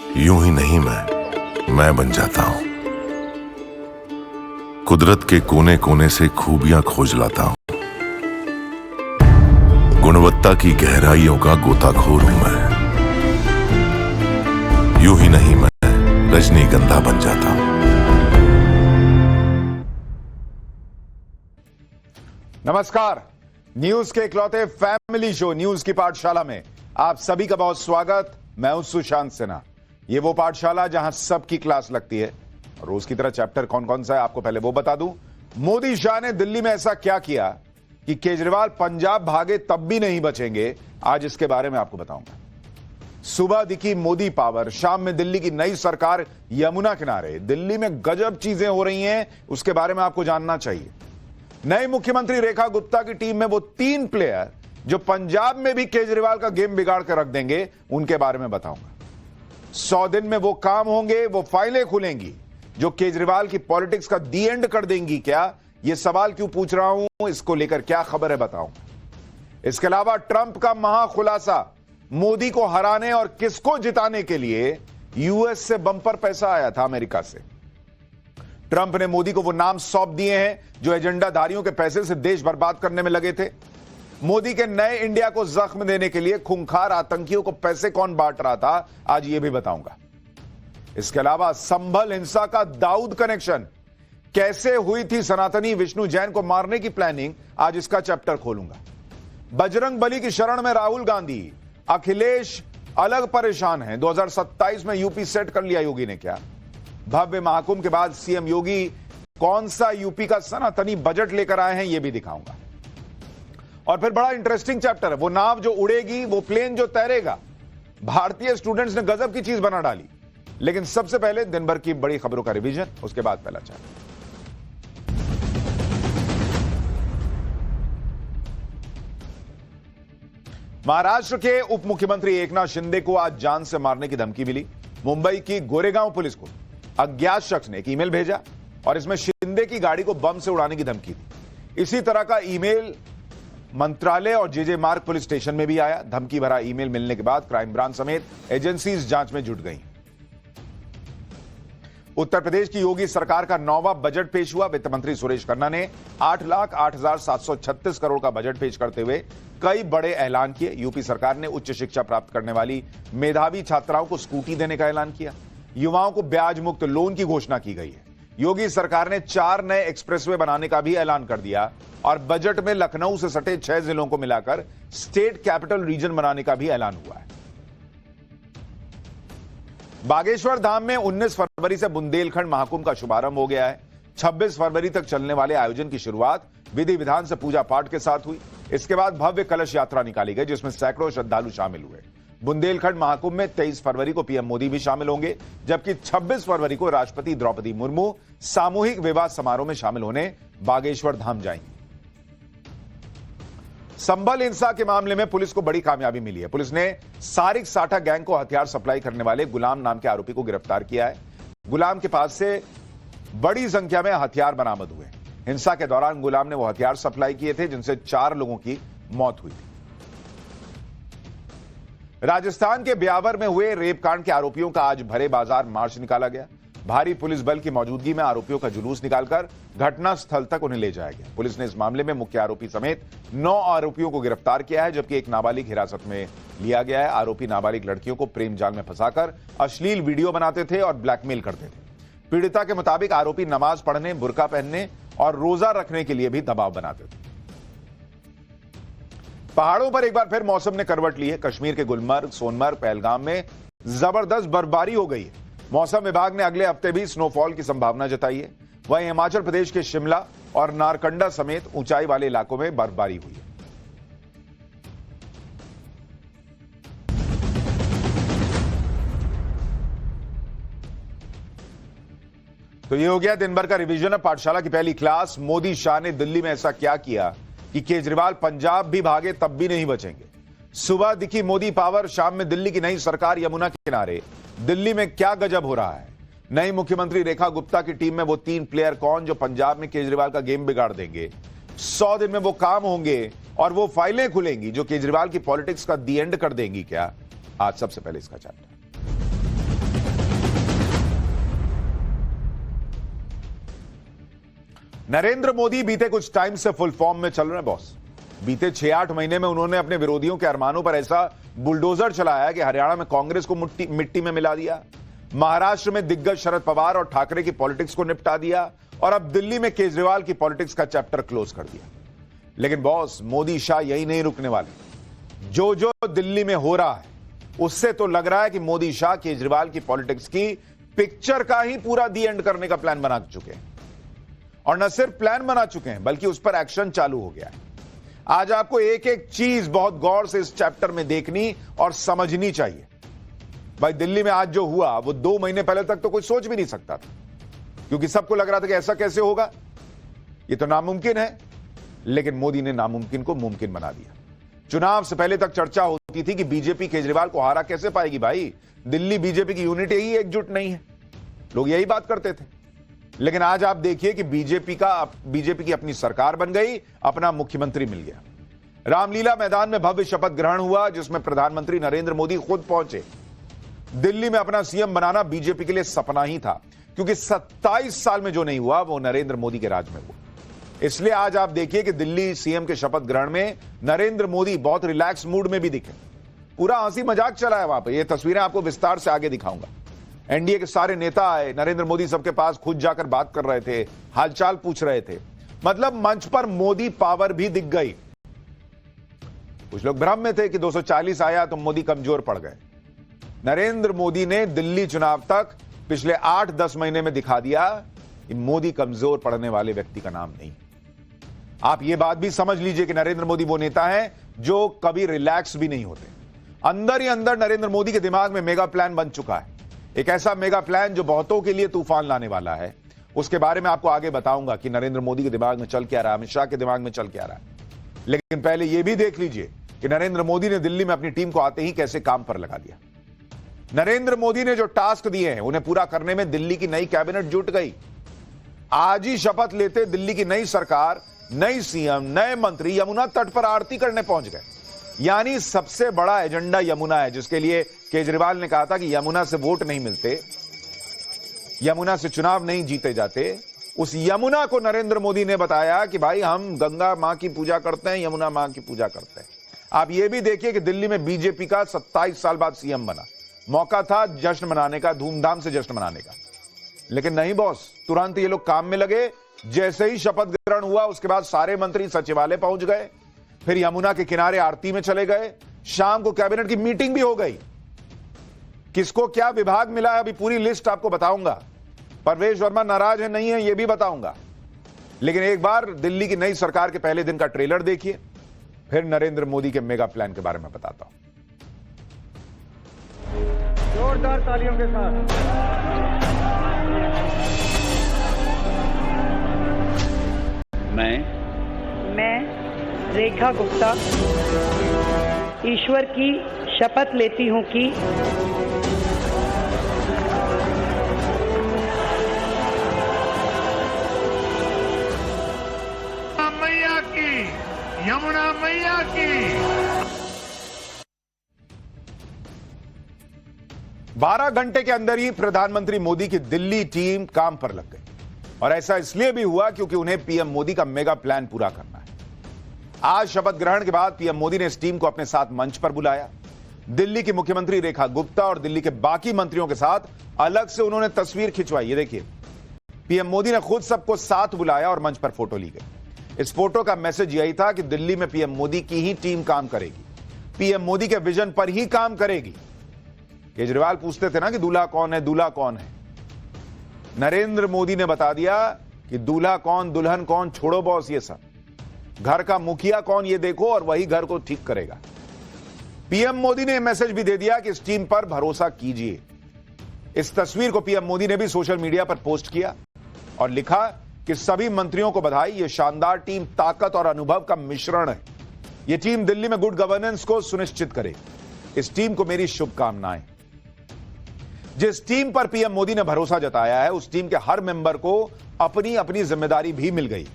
यूं ही नहीं मैं बन जाता हूं। कुदरत के कोने कोने से खूबियां खोज लाता हूं। गुणवत्ता की गहराइयों का गोताखोर हूं मैं। यूं ही नहीं मैं रजनीगंधा बन जाता हूं। नमस्कार, न्यूज के इकलौते फैमिली शो न्यूज की पाठशाला में आप सभी का बहुत स्वागत। मैं हूं सुशांत सिन्हा। ये वो पाठशाला जहां सबकी क्लास लगती है। रोज की तरह चैप्टर कौन कौन सा है आपको पहले वो बता दूं। मोदी शाह ने दिल्ली में ऐसा क्या किया कि केजरीवाल पंजाब भागे तब भी नहीं बचेंगे, आज इसके बारे में आपको बताऊंगा। सुबह दिखी मोदी पावर, शाम में दिल्ली की नई सरकार यमुना किनारे। दिल्ली में गजब चीजें हो रही हैं, उसके बारे में आपको जानना चाहिए। नई मुख्यमंत्री रेखा गुप्ता की टीम में वो 3 प्लेयर जो पंजाब में भी केजरीवाल का गेम बिगाड़ कर रख देंगे, उनके बारे में बताऊंगा। 100 दिन में वो काम होंगे, वो फाइलें खुलेंगी जो केजरीवाल की पॉलिटिक्स का दी एंड कर देंगी क्या? ये सवाल क्यों पूछ रहा हूं, इसको लेकर क्या खबर है बताऊंगा। इसके अलावा ट्रंप का महाखुलासा, मोदी को हराने और किसको जिताने के लिए यूएस से बंपर पैसा आया था अमेरिका से। ट्रंप ने मोदी को वो नाम सौंप दिए हैं जो एजेंडाधारियों के पैसे से देश बर्बाद करने में लगे थे। मोदी के नए इंडिया को जख्म देने के लिए खूंखार आतंकियों को पैसे कौन बांट रहा था, आज ये भी बताऊंगा। इसके अलावा संभल हिंसा का दाऊद कनेक्शन, कैसे हुई थी सनातनी विष्णु जैन को मारने की प्लानिंग, आज इसका चैप्टर खोलूंगा। बजरंग बली की शरण में राहुल गांधी, अखिलेश अलग परेशान हैं। 2027 में यूपी सेट कर लिया योगी ने क्या? भव्य महाकुंभ के बाद सीएम योगी कौन सा यूपी का सनातनी बजट लेकर आए हैं, यह भी दिखाऊंगा। और फिर बड़ा इंटरेस्टिंग चैप्टर है, वो नाव जो उड़ेगी, वो प्लेन जो तैरेगा। भारतीय स्टूडेंट्स ने गजब की चीज बना डाली। लेकिन सबसे पहले दिन भर की बड़ी खबरों का रिवीजन, उसके बाद पहला चैप्टर। महाराष्ट्र के उप मुख्यमंत्री एकनाथ शिंदे को आज जान से मारने की धमकी मिली। मुंबई की गोरेगांव पुलिस को अज्ञात शख्स ने एक ईमेल भेजा और इसमें शिंदे की गाड़ी को बम से उड़ाने की धमकी दी। इसी तरह का ईमेल मंत्रालय और जेजे मार्ग पुलिस स्टेशन में भी आया। धमकी भरा ईमेल मिलने के बाद क्राइम ब्रांच समेत एजेंसीज जांच में जुट गई। उत्तर प्रदेश की योगी सरकार का 9वां बजट पेश हुआ। वित्त मंत्री सुरेश खन्ना ने 8,08,736 करोड़ का बजट पेश करते हुए कई बड़े ऐलान किए। यूपी सरकार ने उच्च शिक्षा प्राप्त करने वाली मेधावी छात्राओं को स्कूटी देने का ऐलान किया। युवाओं को ब्याज मुक्त लोन की घोषणा की गई है। योगी सरकार ने 4 नए एक्सप्रेसवे बनाने का भी ऐलान कर दिया और बजट में लखनऊ से सटे 6 जिलों को मिलाकर स्टेट कैपिटल रीजन बनाने का भी ऐलान हुआ है। बागेश्वर धाम में 19 फरवरी से बुंदेलखंड महाकुंभ का शुभारंभ हो गया है। 26 फरवरी तक चलने वाले आयोजन की शुरुआत विधि विधान से पूजा पाठ के साथ हुई। इसके बाद भव्य कलश यात्रा निकाली गई जिसमें सैकड़ों श्रद्धालु शामिल हुए। बुंदेलखंड महाकुंभ में 23 फरवरी को पीएम मोदी भी शामिल होंगे, जबकि 26 फरवरी को राष्ट्रपति द्रौपदी मुर्मू सामूहिक विवाह समारोह में शामिल होने बागेश्वर धाम जाएंगी। संभल हिंसा के मामले में पुलिस को बड़ी कामयाबी मिली है। पुलिस ने सारिक साठा गैंग को हथियार सप्लाई करने वाले गुलाम नाम के आरोपी को गिरफ्तार किया है। गुलाम के पास से बड़ी संख्या में हथियार बरामद हुए। हिंसा के दौरान गुलाम ने वो हथियार सप्लाई किए थे जिनसे 4 लोगों की मौत हुई थी। राजस्थान के ब्यावर में हुए रेप कांड के आरोपियों का आज भरे बाजार मार्च निकाला गया। भारी पुलिस बल की मौजूदगी में आरोपियों का जुलूस निकालकर घटना स्थल तक उन्हें ले जाया गया। पुलिस ने इस मामले में मुख्य आरोपी समेत 9 आरोपियों को गिरफ्तार किया है, जबकि एक नाबालिग हिरासत में लिया गया है। आरोपी नाबालिग लड़कियों को प्रेम जाल में फंसाकर अश्लील वीडियो बनाते थे और ब्लैकमेल करते थे। पीड़िता के मुताबिक आरोपी नमाज पढ़ने, बुर्का पहनने और रोजा रखने के लिए भी दबाव बनाते थे। पहाड़ों पर एक बार फिर मौसम ने करवट ली है। कश्मीर के गुलमर्ग, सोनमर्ग, पहलगाम में जबरदस्त बर्फबारी हो गई है। मौसम विभाग ने अगले हफ्ते भी स्नोफॉल की संभावना जताई है। वहीं हिमाचल प्रदेश के शिमला और नारकंडा समेत ऊंचाई वाले इलाकों में बर्फबारी हुई है। तो ये हो गया दिन भर का रिवीजन है पाठशाला की पहली क्लास। मोदी शाह ने दिल्ली में ऐसा क्या किया कि केजरीवाल पंजाब भी भागे तब भी नहीं बचेंगे। सुबह दिखी मोदी पावर, शाम में दिल्ली की नई सरकार यमुना किनारे। दिल्ली में क्या गजब हो रहा है? नई मुख्यमंत्री रेखा गुप्ता की टीम में वो 3 प्लेयर कौन जो पंजाब में केजरीवाल का गेम बिगाड़ देंगे। 100 दिन में वो काम होंगे और वो फाइलें खुलेंगी जो केजरीवाल की पॉलिटिक्स का दी एंड कर देंगी क्या? आज सबसे पहले इसका चैप्टर। नरेंद्र मोदी बीते कुछ टाइम से फुल फॉर्म में चल रहे हैं बॉस। बीते 6-8 महीने में उन्होंने अपने विरोधियों के अरमानों पर ऐसा बुलडोजर चलाया कि हरियाणा में कांग्रेस को मिट्टी में मिला दिया, महाराष्ट्र में दिग्गज शरद पवार और ठाकरे की पॉलिटिक्स को निपटा दिया और अब दिल्ली में केजरीवाल की पॉलिटिक्स का चैप्टर क्लोज कर दिया। लेकिन बॉस, मोदी शाह यही नहीं रुकने वाले। जो जो दिल्ली में हो रहा है उससे तो लग रहा है कि मोदी शाह केजरीवाल की पॉलिटिक्स की पिक्चर का ही पूरा दी एंड करने का प्लान बना चुके हैं। और न सिर्फ प्लान बना चुके हैं बल्कि उस पर एक्शन चालू हो गया है। आज आपको एक एक चीज बहुत गौर से इस चैप्टर में देखनी और समझनी चाहिए। भाई, दिल्ली में आज जो हुआ वो 2 महीने पहले तक तो कोई सोच भी नहीं सकता था, क्योंकि सबको लग रहा था कि ऐसा कैसे होगा, ये तो नामुमकिन है। लेकिन मोदी ने नामुमकिन को मुमकिन बना दिया। चुनाव से पहले तक चर्चा होती थी कि बीजेपी केजरीवाल को हरा कैसे पाएगी। भाई, दिल्ली बीजेपी की यूनिट ही एकजुट नहीं है, लोग यही बात करते थे। लेकिन आज आप देखिए कि बीजेपी की अपनी सरकार बन गई, अपना मुख्यमंत्री मिल गया। रामलीला मैदान में भव्य शपथ ग्रहण हुआ जिसमें प्रधानमंत्री नरेंद्र मोदी खुद पहुंचे। दिल्ली में अपना सीएम बनाना बीजेपी के लिए सपना ही था, क्योंकि 27 साल में जो नहीं हुआ वो नरेंद्र मोदी के राज में हुआ। इसलिए आज आप देखिए कि दिल्ली सीएम के शपथ ग्रहण में नरेंद्र मोदी बहुत रिलैक्स मूड में भी दिखे। पूरा हंसी मजाक चला है वहां पर। ये तस्वीरें आपको विस्तार से आगे दिखाऊंगा। एनडीए के सारे नेता आए, नरेंद्र मोदी सबके पास खुद जाकर बात कर रहे थे, हालचाल पूछ रहे थे। मतलब मंच पर मोदी पावर भी दिख गई। कुछ लोग भ्रम में थे कि 240 आया तो मोदी कमजोर पड़ गए। नरेंद्र मोदी ने दिल्ली चुनाव तक पिछले 8-10 महीने में दिखा दिया कि मोदी कमजोर पड़ने वाले व्यक्ति का नाम नहीं। आप यह बात भी समझ लीजिए कि नरेंद्र मोदी वो नेता है जो कभी रिलैक्स भी नहीं होते। अंदर ही अंदर नरेंद्र मोदी के दिमाग में मेगा प्लान बन चुका है, एक ऐसा मेगा प्लान जो बहुतों के लिए तूफान लाने वाला है। उसके बारे में आपको आगे बताऊंगा कि नरेंद्र मोदी के दिमाग में चल क्या रहा है, अमित शाह के दिमाग में चल क्या रहा है। लेकिन पहले यह भी देख लीजिए कि नरेंद्र मोदी ने दिल्ली में अपनी टीम को आते ही कैसे काम पर लगा दिया। नरेंद्र मोदी ने जो टास्क दिए हैं उन्हें पूरा करने में दिल्ली की नई कैबिनेट जुट गई। आज ही शपथ लेते दिल्ली की नई सरकार, नई सीएम, नए मंत्री यमुना तट पर आरती करने पहुंच गए। यानी सबसे बड़ा एजेंडा यमुना है, जिसके लिए केजरीवाल ने कहा था कि यमुना से वोट नहीं मिलते, यमुना से चुनाव नहीं जीते जाते। उस यमुना को नरेंद्र मोदी ने बताया कि भाई हम गंगा मां की पूजा करते हैं, यमुना मां की पूजा करते हैं। आप यह भी देखिए कि दिल्ली में बीजेपी का 27 साल बाद सीएम बना। मौका था जश्न मनाने का, धूमधाम से जश्न मनाने का। लेकिन नहीं बॉस, तुरंत ये लोग काम में लगे। जैसे ही शपथ ग्रहण हुआ उसके बाद सारे मंत्री सचिवालय पहुंच गए, फिर यमुना के किनारे आरती में चले गए। शाम को कैबिनेट की मीटिंग भी हो गई। किसको क्या विभाग मिला है अभी पूरी लिस्ट आपको बताऊंगा। परवेश वर्मा नाराज है नहीं है यह भी बताऊंगा। लेकिन एक बार दिल्ली की नई सरकार के पहले दिन का ट्रेलर देखिए, फिर नरेंद्र मोदी के मेगा प्लान के बारे में बताता हूं। जोरदार तालियों के साथ मैं रेखा गुप्ता ईश्वर की शपथ लेती हूं कि मैया की, यमुना मैया की। 12 घंटे के अंदर ही प्रधानमंत्री मोदी की दिल्ली टीम काम पर लग गई। और ऐसा इसलिए भी हुआ क्योंकि उन्हें पीएम मोदी का मेगा प्लान पूरा करना है। आज शपथ ग्रहण के बाद पीएम मोदी ने इस टीम को अपने साथ मंच पर बुलाया। दिल्ली की मुख्यमंत्री रेखा गुप्ता और दिल्ली के बाकी मंत्रियों के साथ अलग से उन्होंने तस्वीर खिंचवाई। ये देखिए, पीएम मोदी ने खुद सबको साथ बुलाया और मंच पर फोटो ली गई। इस फोटो का मैसेज यही था कि दिल्ली में पीएम मोदी की ही टीम काम करेगी, पीएम मोदी के विजन पर ही काम करेगी। केजरीवाल पूछते थे ना कि दूल्हा कौन है, दूल्हा कौन है। नरेंद्र मोदी ने बता दिया कि दूल्हा कौन, दुल्हन कौन छोड़ो बॉस, ये सब घर का मुखिया कौन ये देखो और वही घर को ठीक करेगा। पीएम मोदी ने मैसेज भी दे दिया कि इस टीम पर भरोसा कीजिए। इस तस्वीर को पीएम मोदी ने भी सोशल मीडिया पर पोस्ट किया और लिखा कि सभी मंत्रियों को बधाई, ये शानदार टीम ताकत और अनुभव का मिश्रण है। ये टीम दिल्ली में गुड गवर्नेंस को सुनिश्चित करेगी। इस टीम को मेरी शुभकामनाएं। जिस टीम पर पीएम मोदी ने भरोसा जताया है उस टीम के हर मेंबर को अपनी अपनी जिम्मेदारी भी मिल गई।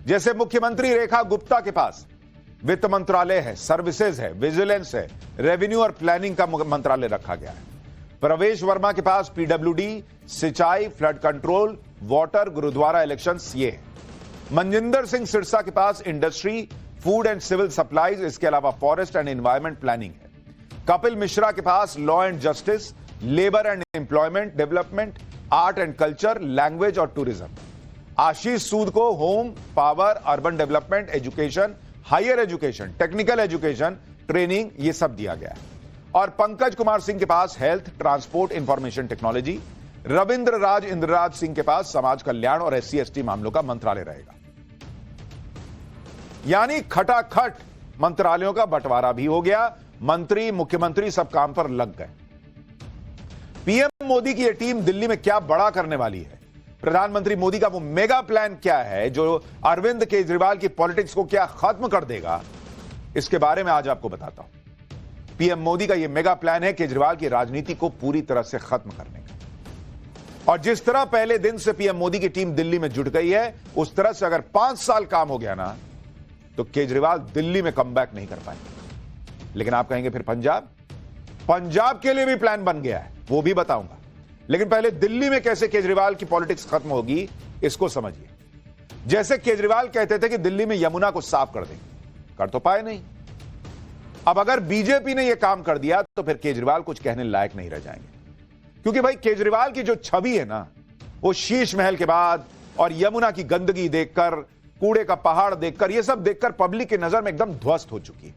जैसे मुख्यमंत्री रेखा गुप्ता के पास वित्त मंत्रालय है, सर्विसेज है, विजिलेंस है, रेवेन्यू और प्लानिंग का मंत्रालय रखा गया है। प्रवेश वर्मा के पास पीडब्ल्यूडी, सिंचाई, flood control, water, gurdwara elections ये है। मनजिंदर सिंह सिरसा के पास industry, food and civil supplies, इसके अलावा फॉरेस्ट एंड एनवायरमेंट प्लानिंग है। कपिल मिश्रा के पास law and justice, labour and employment development, art and culture, language और टूरिज्म। आशीष सूद को home, power, urban development, education, higher education, technical education, training, ये सब दिया गया है। और पंकज कुमार सिंह के पास health, transport, information technology. Ravindra Raj Indraraj Singh के पास समाज कल्याण और SC/ST मामलों का मंत्रालय रहेगा। यानी खटाखट मंत्रालयों का बंटवारा भी हो गया, मंत्री, मुख्यमंत्री सब काम पर लग गए। पीएम मोदी की यह टीम दिल्ली में क्या बड़ा करने वाली है, प्रधानमंत्री मोदी का वो मेगा प्लान क्या है जो अरविंद केजरीवाल की पॉलिटिक्स को क्या खत्म कर देगा, इसके बारे में आज आपको बताता हूं। पीएम मोदी का यह मेगा प्लान है केजरीवाल की राजनीति को पूरी तरह से खत्म करने का। और जिस तरह पहले दिन से पीएम मोदी की टीम दिल्ली में जुट गई है, उस तरह से अगर 5 साल काम हो गया ना, तो केजरीवाल दिल्ली में कमबैक नहीं कर पाएंगे। लेकिन आप कहेंगे फिर पंजाब के लिए भी प्लान बन गया है, वो भी बताऊंगा। लेकिन पहले दिल्ली में कैसे केजरीवाल की पॉलिटिक्स खत्म होगी, इसको समझिए। जैसे केजरीवाल कहते थे कि दिल्ली में यमुना को साफ कर देंगे, कर तो पाए नहीं। अब अगर बीजेपी ने यह काम कर दिया तो फिर केजरीवाल कुछ कहने लायक नहीं रह जाएंगे। क्योंकि भाई केजरीवाल की जो छवि है ना, वो शीश महल के बाद और यमुना की गंदगी देखकर, कूड़े का पहाड़ देखकर, यह सब देखकर पब्लिक की नजर में एकदम ध्वस्त हो चुकी है।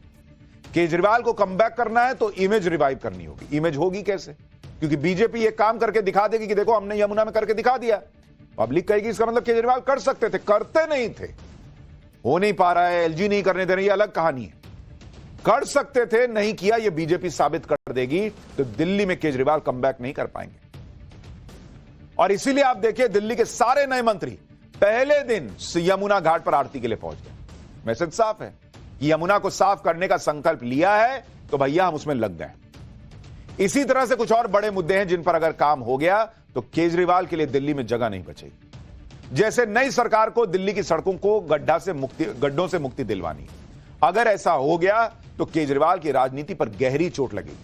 केजरीवाल को कमबैक करना है तो इमेज रिवाइव करनी होगी। इमेज होगी कैसे? क्योंकि बीजेपी ये काम करके दिखा देगी कि देखो हमने यमुना में करके दिखा दिया। पब्लिक कहेगी इसका मतलब केजरीवाल कर सकते थे, करते नहीं थे, हो नहीं पा रहा है, LG नहीं करने दे रही, अलग कहानी है। कर सकते थे, नहीं किया, ये बीजेपी साबित कर देगी, तो दिल्ली में केजरीवाल कमबैक नहीं कर पाएंगे। और इसीलिए आप देखिए दिल्ली के सारे नए मंत्री पहले दिन यमुना घाट पर आरती के लिए पहुंच गए। मैसेज साफ है कि यमुना को साफ करने का संकल्प लिया है तो भैया हम उसमें लग गए। इसी तरह से कुछ और बड़े मुद्दे हैं जिन पर अगर काम हो गया तो केजरीवाल के लिए दिल्ली में जगह नहीं बचेगी। जैसे नई सरकार को दिल्ली की सड़कों को गड्ढों से मुक्ति दिलवानी। अगर ऐसा हो गया तो केजरीवाल की राजनीति पर गहरी चोट लगेगी।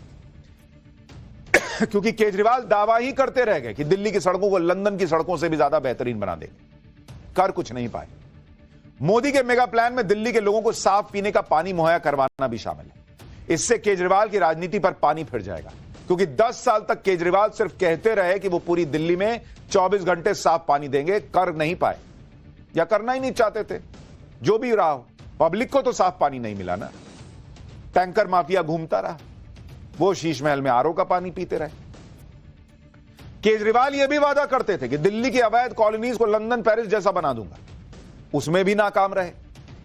क्योंकि केजरीवाल दावा ही करते रह गए कि दिल्ली की सड़कों को लंदन की सड़कों से भी ज्यादा बेहतरीन बना देंगे, कर कुछ नहीं पाए। मोदी के मेगा प्लान में दिल्ली के लोगों को साफ पीने का पानी मुहैया करवाना भी शामिल है। इससे केजरीवाल की राजनीति पर पानी फिर जाएगा, क्योंकि 10 साल तक केजरीवाल सिर्फ कहते रहे कि वो पूरी दिल्ली में 24 घंटे साफ पानी देंगे, कर नहीं पाए या करना ही नहीं चाहते थे। जो भी रहा हो, पब्लिक को तो साफ पानी नहीं मिला ना। टैंकर माफिया घूमता रहा, वो शीश महल में RO का पानी पीते रहे। केजरीवाल यह भी वादा करते थे कि दिल्ली की अवैध कॉलोनीज को लंदन, पेरिस जैसा बना दूंगा, उसमें भी नाकाम रहे।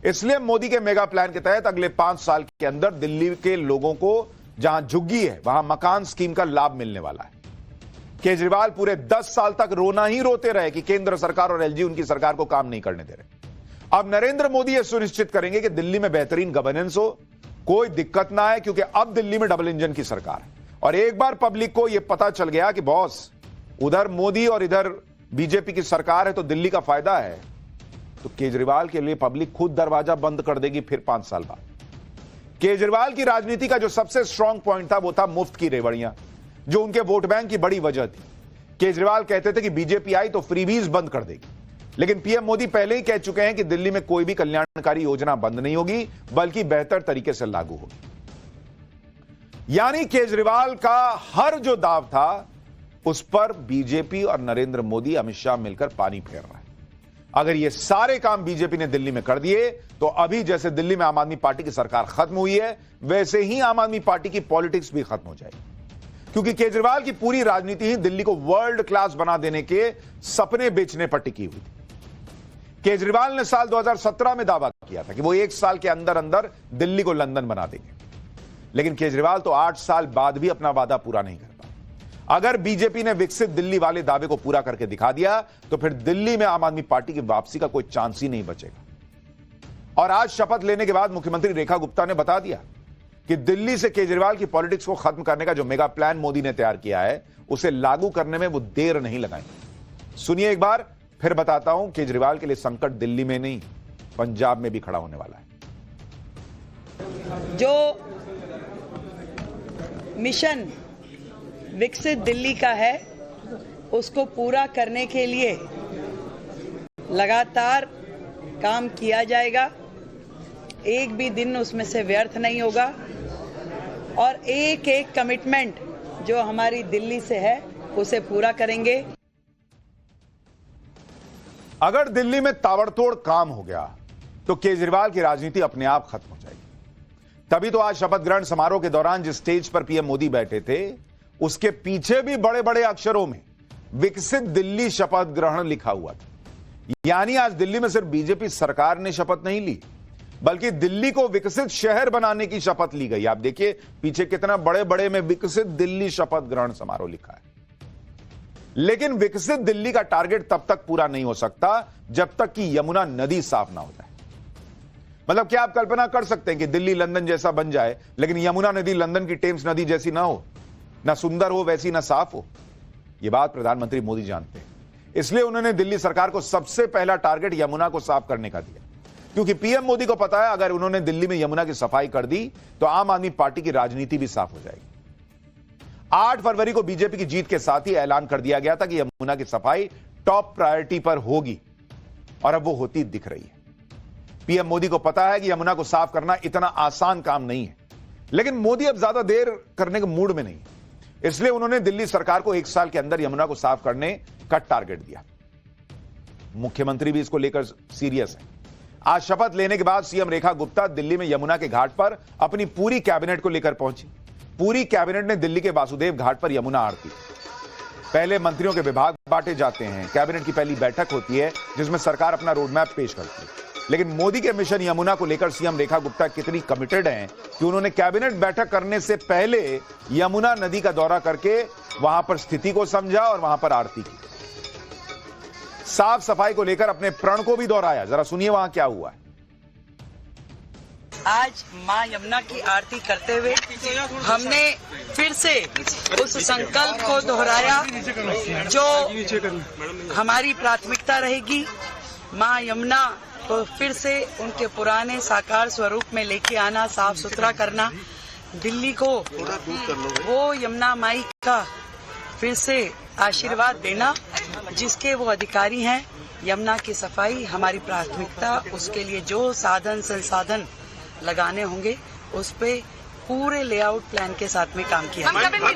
इसलिए मोदी के मेगा प्लान के तहत अगले 5 साल के अंदर दिल्ली के लोगों को जहां झुग्गी है वहां मकान स्कीम का लाभ मिलने वाला है। केजरीवाल पूरे 10 साल तक रोना ही रोते रहे कि केंद्र सरकार और LG उनकी सरकार को काम नहीं करने दे रहे। अब नरेंद्र मोदी यह सुनिश्चित करेंगे कि दिल्ली में बेहतरीन गवर्नेंस हो, कोई दिक्कत ना आए, क्योंकि अब दिल्ली में डबल इंजन की सरकार है। और एक बार पब्लिक को यह पता चल गया कि बॉस उधर मोदी और इधर बीजेपी की सरकार है तो दिल्ली का फायदा है, तो केजरीवाल के लिए पब्लिक खुद दरवाजा बंद कर देगी फिर 5 साल बाद। केजरीवाल की राजनीति का जो सबसे स्ट्रांग पॉइंट था वो था मुफ्त की रेवड़ियां, जो उनके वोट बैंक की बड़ी वजह थी। केजरीवाल कहते थे कि बीजेपी आई तो फ्रीबीज बंद कर देगी, लेकिन पीएम मोदी पहले ही कह चुके हैं कि दिल्ली में कोई भी कल्याणकारी योजना बंद नहीं होगी, बल्कि बेहतर तरीके से लागू होगी। यानी केजरीवाल का हर जो दाव था उस पर बीजेपी और नरेंद्र मोदी, अमित शाह मिलकर पानी फेर रहा है। अगर ये सारे काम बीजेपी ने दिल्ली में कर दिए तो अभी जैसे दिल्ली में आम आदमी पार्टी की सरकार खत्म हुई है, वैसे ही आम आदमी पार्टी की पॉलिटिक्स भी खत्म हो जाएगी। क्योंकि केजरीवाल की पूरी राजनीति ही दिल्ली को वर्ल्ड क्लास बना देने के सपने बेचने पर टिकी हुई थी। केजरीवाल ने साल 2017 में दावा किया था कि वो 1 साल के अंदर अंदर दिल्ली को लंदन बना देंगे, लेकिन केजरीवाल तो 8 साल बाद भी अपना वादा पूरा नहीं कर पाए। अगर बीजेपी ने विकसित दिल्ली वाले दावे को पूरा करके दिखा दिया तो फिर दिल्ली में आम आदमी पार्टी की वापसी का कोई चांस ही नहीं बचेगा। और आज शपथ लेने के बाद मुख्यमंत्री रेखा गुप्ता ने बता दिया कि दिल्ली से केजरीवाल की पॉलिटिक्स को खत्म करने का जो मेगा प्लान मोदी ने तैयार किया है, उसे लागू करने में वो देर नहीं लगाएंगे। सुनिए एक बार, फिर बताता हूं केजरीवाल के लिए संकट दिल्ली में नहीं, पंजाब में भी खड़ा होने वाला है। जो मिशन विकसित दिल्ली का है उसको पूरा करने के लिए लगातार काम किया जाएगा, एक भी दिन उसमें से व्यर्थ नहीं होगा और एक एक कमिटमेंट जो हमारी दिल्ली से है उसे पूरा करेंगे। अगर दिल्ली में ताबड़तोड़ काम हो गया तो केजरीवाल की राजनीति अपने आप खत्म हो जाएगी। तभी तो आज शपथ ग्रहण समारोह के दौरान जिस स्टेज पर पीएम मोदी बैठे थे उसके पीछे भी बड़े बड़े अक्षरों में विकसित दिल्ली शपथ ग्रहण लिखा हुआ था। यानी आज दिल्ली में सिर्फ बीजेपी सरकार ने शपथ नहीं ली बल्कि दिल्ली को विकसित शहर बनाने की शपथ ली गई। आप देखिए पीछे कितना बड़े बड़े में विकसित दिल्ली शपथ ग्रहण समारोह लिखा है। लेकिन विकसित दिल्ली का टारगेट तब तक पूरा नहीं हो सकता जब तक कि यमुना नदी साफ ना हो जाए। मतलब क्या आप कल्पना कर सकते हैं कि दिल्ली लंदन जैसा बन जाए लेकिन यमुना नदी लंदन की टेम्स नदी जैसी ना हो, ना सुंदर हो वैसी, ना साफ हो? यह बात प्रधानमंत्री मोदी जानते हैं, इसलिए उन्होंने दिल्ली सरकार को सबसे पहला टारगेट यमुना को साफ करने का दिया, क्योंकि पीएम मोदी को पता है अगर उन्होंने दिल्ली में यमुना की सफाई कर दी तो आम आदमी पार्टी की राजनीति भी साफ हो जाएगी। 8 फरवरी को बीजेपी की जीत के साथ ही ऐलान कर दिया गया था कि यमुना की सफाई टॉप प्रायोरिटी पर होगी और अब वो होती दिख रही है। पीएम मोदी को पता है कि यमुना को साफ करना इतना आसान काम नहीं है, लेकिन मोदी अब ज्यादा देर करने के मूड में नहीं है, इसलिए उन्होंने दिल्ली सरकार को 1 साल के अंदर यमुना को साफ करने का टारगेट दिया। मुख्यमंत्री भी इसको लेकर सीरियस है। आज शपथ लेने के बाद सीएम रेखा गुप्ता दिल्ली में यमुना के घाट पर अपनी पूरी कैबिनेट को लेकर पहुंची। पूरी कैबिनेट ने दिल्ली के वासुदेव घाट पर यमुना आरती। पहले मंत्रियों के विभाग बांटे जाते हैं, कैबिनेट की पहली बैठक होती है जिसमें सरकार अपना रोडमैप पेश करती है। लेकिन मोदी के मिशन यमुना को लेकर सीएम रेखा गुप्ता कितनी कमिटेड हैं कि उन्होंने कैबिनेट बैठक करने से पहले यमुना नदी का दौरा करके वहां पर स्थिति को समझा और वहां पर आरती की। साफ सफाई को लेकर अपने प्रण को भी दोहराया। जरा सुनिए वहां क्या हुआ है। आज मां यमुना की आरती करते हुए हमने फिर से उस संकल्प को दोहराया जो हमारी प्राथमिकता रहेगी। मां यमुना को फिर से उनके पुराने साकार स्वरूप में लेके आना, साफ सुथरा करना, दिल्ली को वो यमुना माई का फिर से आशीर्वाद देना जिसके वो अधिकारी हैं। यमुना की सफाई हमारी प्राथमिकता, उसके लिए जो साधन संसाधन लगाने होंगे उस पे पूरे लेआउट प्लान के साथ में काम किया।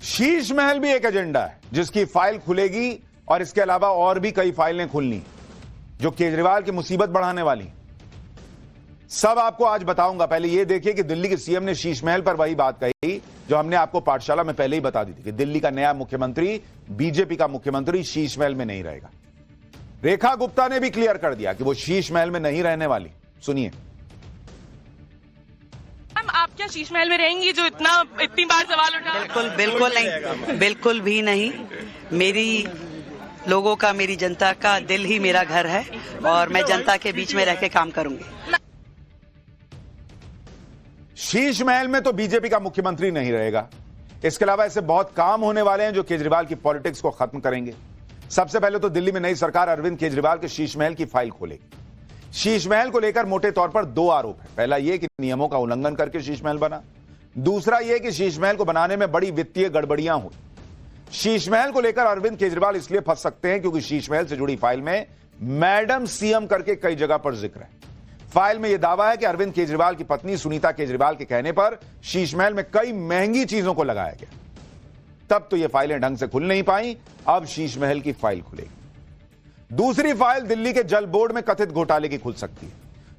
शीश महल भी एक एजेंडा है जिसकी फाइल खुलेगी और इसके अलावा और भी कई फाइलें खुलनी जो केजरीवाल की मुसीबत बढ़ाने वाली। सब आपको आज बताऊंगा। पहले यह देखिए कि दिल्ली के सीएम ने शीश महल पर वही बात कही जो हमने आपको पाठशाला में पहले ही बता दी थी कि दिल्ली का नया मुख्यमंत्री, बीजेपी का मुख्यमंत्री शीश महल में नहीं रहेगा। रेखा गुप्ता ने भी क्लियर कर दिया कि वो शीश महल में नहीं रहने वाली। सुनिए। आप क्या शीश महल में रहेंगी जो इतनी बार सवाल उठा? बिल्कुल नहीं, बिल्कुल भी नहीं। मेरी लोगों का, मेरी जनता का दिल ही मेरा घर है और मैं जनता के बीच में रह के काम करूंगी। शीश महल में तो बीजेपी का मुख्यमंत्री नहीं रहेगा। इसके अलावा ऐसे बहुत काम होने वाले हैं जो केजरीवाल की पॉलिटिक्स को खत्म करेंगे। सबसे पहले तो दिल्ली में नई सरकार अरविंद केजरीवाल के शीश महल की फाइल खोलेगी। शीश महल को लेकर मोटे तौर पर 2 आरोप है। पहला यह कि नियमों का उल्लंघन करके शीश महल बना, दूसरा यह कि शीश महल को बनाने में बड़ी वित्तीय गड़बड़ियां हुई। शीश महल को लेकर अरविंद केजरीवाल इसलिए फंस सकते हैं क्योंकि शीश महल से जुड़ी फाइल में मैडम सीएम करके कई जगह पर जिक्र है। फाइल में यह दावा है कि अरविंद केजरीवाल की पत्नी सुनीता केजरीवाल के कहने पर शीश महल में कई महंगी चीजों को लगाया गया। तब तो ये फाइलें ढंग से खुल नहीं पाई, अब शीश महल की फाइल खुलेगी। दूसरी फाइल दिल्ली के जल बोर्ड में कथित घोटाले की खुल सकती है।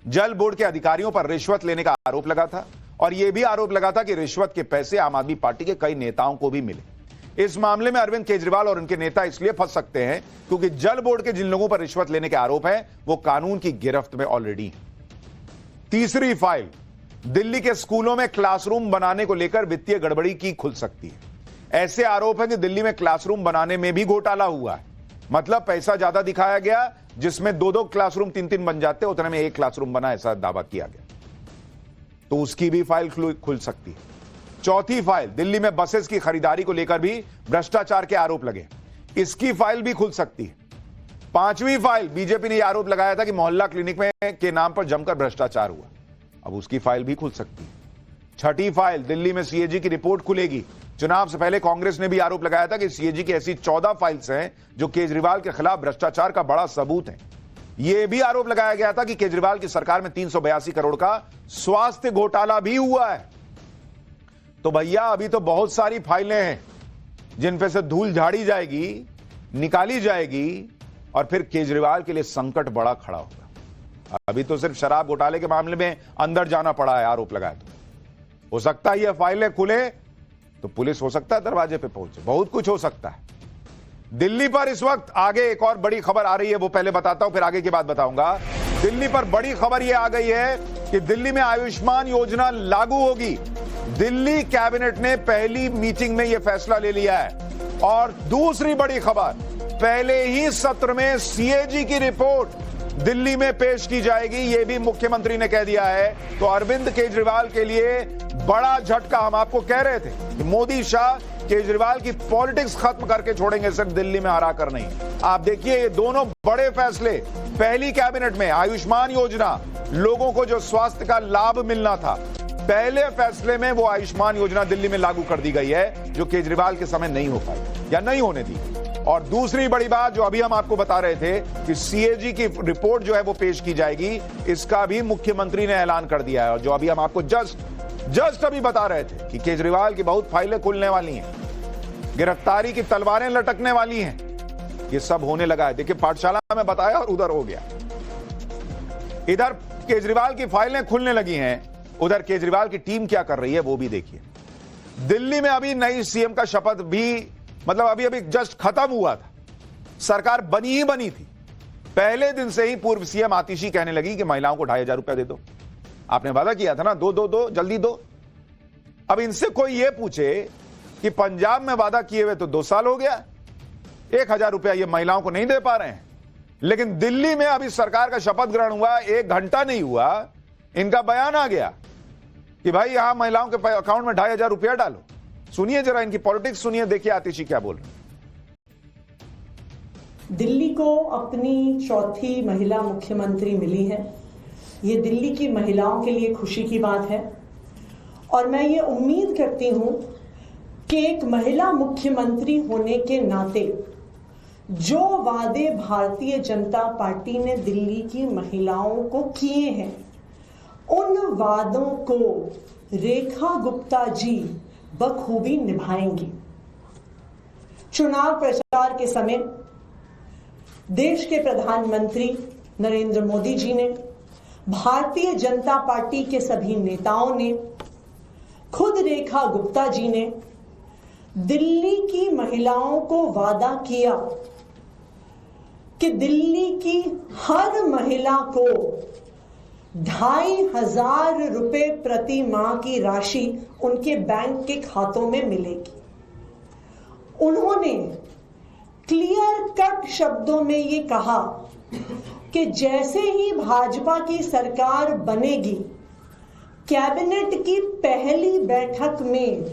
जल बोर्ड के अधिकारियों पर रिश्वत लेने का आरोप लगा था और यह भी आरोप लगा था कि रिश्वत के पैसे आम आदमी पार्टी के कई नेताओं को भी मिले। इस मामले में अरविंद केजरीवाल और उनके नेता इसलिए फंस सकते हैं क्योंकि जल बोर्ड के जिन लोगों पर रिश्वत लेने के आरोप हैं वो कानून की गिरफ्त में ऑलरेडी हैं। तीसरी फाइल दिल्ली के स्कूलों में क्लासरूम बनाने को लेकर वित्तीय गड़बड़ी की खुल सकती है। ऐसे आरोप है कि दिल्ली में क्लासरूम बनाने में भी घोटाला हुआ है। मतलब पैसा ज्यादा दिखाया गया, जिसमें 2-2 क्लासरूम 3-3 बन जाते, उतने में 1 क्लासरूम बना, ऐसा दावा किया गया। तो उसकी भी फाइल खुल सकती है। चौथी फाइल दिल्ली में बसेस की खरीदारी को लेकर भी भ्रष्टाचार के आरोप लगे, इसकी फाइल भी खुल सकती है। पांचवी फाइल बीजेपी ने यह आरोप लगाया था कि मोहल्ला क्लिनिक में के नाम पर जमकर भ्रष्टाचार हुआ, अब उसकी फाइल भी खुल सकती है। छठी फाइल दिल्ली में सीएजी की रिपोर्ट खुलेगी। चुनाव से पहले कांग्रेस ने भी आरोप लगाया था कि सीएजी की ऐसी 14 फाइल्स हैं जो केजरीवाल के खिलाफ भ्रष्टाचार का बड़ा सबूत है। यह भी आरोप लगाया गया था कि केजरीवाल की सरकार में 382 करोड़ का स्वास्थ्य घोटाला भी हुआ है। तो भैया अभी तो बहुत सारी फाइलें हैं जिन पे से धूल झाड़ी जाएगी, निकाली जाएगी और फिर केजरीवाल के लिए संकट बड़ा खड़ा होगा। अभी तो सिर्फ शराब घोटाले के मामले में अंदर जाना पड़ा है, आरोप लगाया तो हो सकता है ये फाइलें खुले तो पुलिस हो सकता है दरवाजे पे पहुंचे, बहुत कुछ हो सकता है। दिल्ली पर इस वक्त आगे एक और बड़ी खबर आ रही है, वो पहले बताता हूं फिर आगे की बात बताऊंगा। दिल्ली पर बड़ी खबर यह आ गई है कि दिल्ली में आयुष्मान योजना लागू होगी। दिल्ली कैबिनेट ने पहली मीटिंग में यह फैसला ले लिया है। और दूसरी बड़ी खबर, पहले ही सत्र में सीएजी की रिपोर्ट दिल्ली में पेश की जाएगी, यह भी मुख्यमंत्री ने कह दिया है। तो अरविंद केजरीवाल के लिए बड़ा झटका। हम आपको कह रहे थे कि मोदी शाह केजरीवाल की पॉलिटिक्स खत्म करके छोड़ेंगे, सिर्फ दिल्ली में हरा कर नहीं। आप देखिए ये दोनों बड़े फैसले पहली कैबिनेट में। आयुष्मान योजना, लोगों को जो स्वास्थ्य का लाभ मिलना था, पहले फैसले में वो आयुष्मान योजना दिल्ली में लागू कर दी गई है, जो केजरीवाल के समय नहीं हो पाई या नहीं होने दी। और दूसरी बड़ी बात जो अभी हम आपको बता रहे थे कि सीएजी की रिपोर्ट जो है वो पेश की जाएगी, इसका भी मुख्यमंत्री ने ऐलान कर दिया है। और जो अभी हम आपको जस्ट अभी बता रहे थे कि केजरीवाल की बहुत फाइलें खुलने वाली हैं, गिरफ्तारी की तलवारें लटकने वाली हैं, ये सब होने लगा है। देखिए पाठशाला में बताया और उधर हो गया। इधर केजरीवाल की फाइलें खुलने लगी हैं, उधर केजरीवाल की टीम क्या कर रही है वो भी देखिए। दिल्ली में अभी नई सीएम का शपथ भी मतलब अभी जस्ट खत्म हुआ था, सरकार बनी ही बनी थी। पहले दिन से ही पूर्व सीएम आतिशी कहने लगी कि महिलाओं को 2,500 रुपया दे दो, आपने वादा किया था ना, दो जल्दी दो। अब इनसे कोई ये पूछे कि पंजाब में वादा किए हुए तो 2 साल हो गया, 1,000 रुपया ये महिलाओं को नहीं दे पा रहे हैं। लेकिन दिल्ली में अभी सरकार का शपथ ग्रहण हुआ, 1 घंटा नहीं हुआ, इनका बयान आ गया कि भाई यहां महिलाओं के अकाउंट में 2,500 रुपया डालो। सुनिए जरा इनकी पॉलिटिक्स सुनिए, देखिए आतिशी क्या बोल रहे हैं। दिल्ली को अपनी चौथी महिला मुख्यमंत्री मिली है। ये दिल्ली की महिलाओं के लिए खुशी की बात है और मैं ये उम्मीद करती हूं कि एक महिला मुख्यमंत्री होने के नाते जो वादे भारतीय जनता पार्टी ने दिल्ली की महिलाओं को किए हैं, उन वादों को रेखा गुप्ता जी बखूबी निभाएंगी। चुनाव प्रचार के समय देश के प्रधानमंत्री नरेंद्र मोदी जी ने, भारतीय जनता पार्टी के सभी नेताओं ने, खुद रेखा गुप्ता जी ने दिल्ली की महिलाओं को वादा किया कि दिल्ली की हर महिला को 2,500 रुपए प्रति माह की राशि उनके बैंक के खातों में मिलेगी। उन्होंने क्लियर कट शब्दों में ये कहा कि जैसे ही भाजपा की सरकार बनेगी, कैबिनेट की पहली बैठक में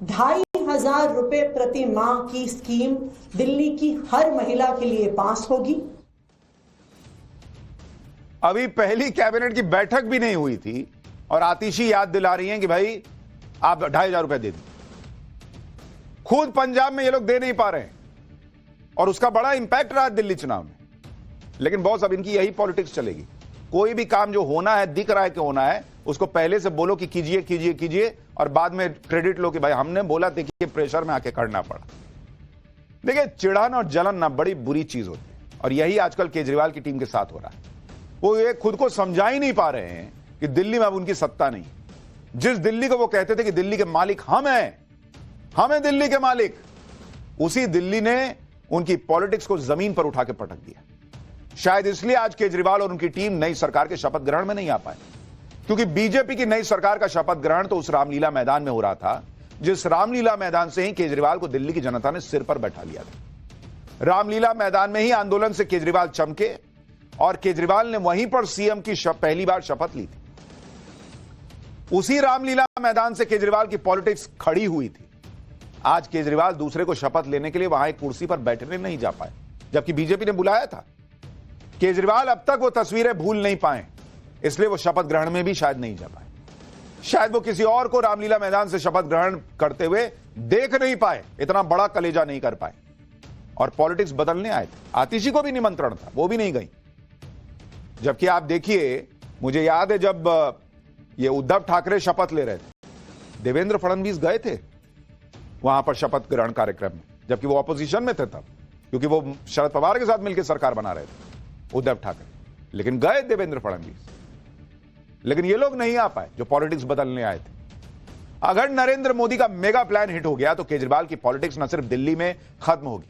2,500 रुपए प्रति माह की स्कीम दिल्ली की हर महिला के लिए पास होगी। अभी पहली कैबिनेट की बैठक भी नहीं हुई थी और आतिशी याद दिला रही हैं कि भाई आप 2,500 रुपए दे दीजिए। खुद पंजाब में ये लोग दे नहीं पा रहे हैं और उसका बड़ा इंपैक्ट रहा दिल्ली चुनाव में। लेकिन बॉस अब इनकी यही पॉलिटिक्स चलेगी। कोई भी काम जो होना है, दिख रहा है कि होना है, उसको पहले से बोलो कि कीजिए कीजिए कीजिए और बाद में क्रेडिट लो कि भाई हमने बोला, देखिए प्रेशर में आके करना पड़ा। देखिए चिढ़न और जलन ना बड़ी बुरी चीज होती है और यही आजकल केजरीवाल की टीम के साथ हो रहा है। वो ये खुद को समझा ही नहीं पा रहे हैं कि दिल्ली में अब उनकी सत्ता नहीं। जिस दिल्ली को वो कहते थे कि दिल्ली के मालिक हम हैं दिल्ली के मालिक, उसी दिल्ली ने उनकी पॉलिटिक्स को जमीन पर उठा के पटक दिया। शायद इसलिए आज केजरीवाल और उनकी टीम नई सरकार के शपथ ग्रहण में नहीं आ पाए, क्योंकि बीजेपी की नई सरकार का शपथ ग्रहण तो उस रामलीला मैदान में हो रहा था, जिस रामलीला मैदान से ही केजरीवाल को दिल्ली की जनता ने सिर पर बैठा लिया था। रामलीला मैदान में ही आंदोलन से केजरीवाल चमके और केजरीवाल ने वहीं पर सीएम की पहली बार शपथ ली थी। उसी रामलीला मैदान से केजरीवाल की पॉलिटिक्स खड़ी हुई थी। आज केजरीवाल दूसरे को शपथ लेने के लिए वहां एक कुर्सी पर बैठने नहीं जा पाए, जबकि बीजेपी ने बुलाया था। केजरीवाल अब तक वो तस्वीरें भूल नहीं पाए, इसलिए वो शपथ ग्रहण में भी शायद नहीं जा पाए। शायद वो किसी और को रामलीला मैदान से शपथ ग्रहण करते हुए देख नहीं पाए, इतना बड़ा कलेजा नहीं कर पाए और पॉलिटिक्स बदलने आए थे। आतिशी को भी निमंत्रण था, वो भी नहीं गई। जबकि आप देखिए, मुझे याद है जब ये उद्धव ठाकरे शपथ ले रहे थे, देवेंद्र फडणवीस गए थे वहां पर शपथ ग्रहण कार्यक्रम में, जबकि वो ऑपोजिशन में थे तब, क्योंकि वो शरद पवार के साथ मिलकर सरकार बना रहे थे उद्धव ठाकरे, लेकिन गए देवेंद्र फडणवीस। लेकिन ये लोग नहीं आ पाए जो पॉलिटिक्स बदलने आए थे। अगर नरेंद्र मोदी का मेगा प्लान हिट हो गया तो केजरीवाल की पॉलिटिक्स न सिर्फ दिल्ली में खत्म होगी,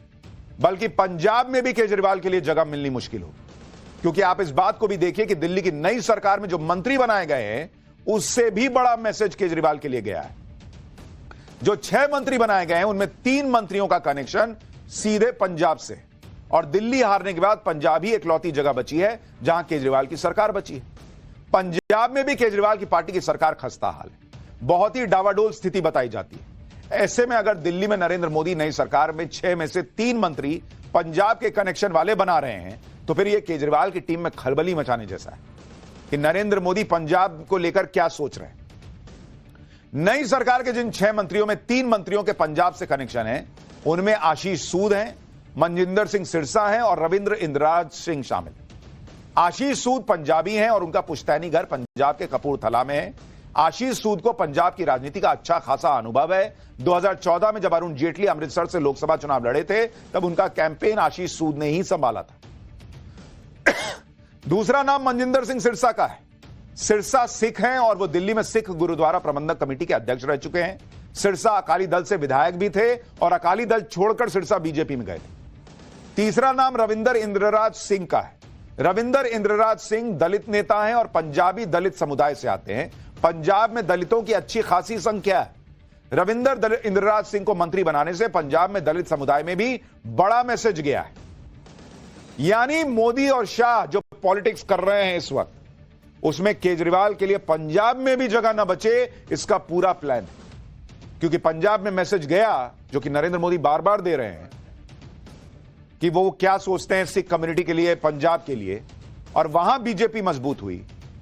बल्कि पंजाब में भी केजरीवाल के लिए जगह मिलनी मुश्किल होगी। क्योंकि आप इस बात को भी देखिए कि दिल्ली की नई सरकार में जो मंत्री बनाए गए हैं, उससे भी बड़ा मैसेज केजरीवाल के लिए गया है। जो 6 मंत्री बनाए गए हैं, उनमें 3 मंत्रियों का कनेक्शन सीधे पंजाब से, और दिल्ली हारने के बाद पंजाब ही इकलौती जगह बची है जहां केजरीवाल की सरकार बची है। पंजाब में भी केजरीवाल की पार्टी की सरकार खस्ता हाल है, बहुत ही डावाडोल स्थिति बताई जाती है। ऐसे में अगर दिल्ली में नरेंद्र मोदी नई सरकार में 6 में से 3 मंत्री पंजाब के कनेक्शन वाले बना रहे हैं, तो फिर यह केजरीवाल की टीम में खलबली मचाने जैसा है कि नरेंद्र मोदी पंजाब को लेकर क्या सोच रहे हैं। नई सरकार के जिन 6 मंत्रियों में 3 मंत्रियों के पंजाब से कनेक्शन है, उनमें आशीष सूद हैं, मनजिंदर सिंह सिरसा हैं और रविंद्र इंद्रराज सिंह शामिल। आशीष सूद पंजाबी हैं और उनका पुश्तैनी घर पंजाब के कपूरथला में है। आशीष सूद को पंजाब की राजनीति का अच्छा खासा अनुभव है। 2014 में जब अरुण जेटली अमृतसर से लोकसभा चुनाव लड़े थे, तब उनका कैंपेन आशीष सूद ने ही संभाला था। दूसरा नाम मनजिंदर सिंह सिरसा का है। सिरसा सिख हैं और वो दिल्ली में सिख गुरुद्वारा प्रबंधक कमेटी के अध्यक्ष रह चुके हैं। सिरसा अकाली दल से विधायक भी थे और अकाली दल छोड़कर सिरसा बीजेपी में गए थे। तीसरा नाम रविंदर इंद्रराज सिंह का है। रविंदर इंद्रराज सिंह दलित नेता हैं और पंजाबी दलित समुदाय से आते हैं। पंजाब में दलितों की अच्छी खासी संख्या है। रविंदर इंद्रराज सिंह को मंत्री बनाने से पंजाब में दलित समुदाय में भी बड़ा मैसेज गया है। यानी मोदी और शाह जो पॉलिटिक्स कर रहे हैं इस वक्त, उसमें केजरीवाल के लिए पंजाब में भी जगह ना बचे, इसका पूरा प्लान है। क्योंकि पंजाब में मैसेज गया जो कि नरेंद्र मोदी बार बार दे रहे हैं कि वो क्या सोचते हैं सिख कम्युनिटी के लिए, पंजाब के लिए, और वहां बीजेपी मजबूत हुई,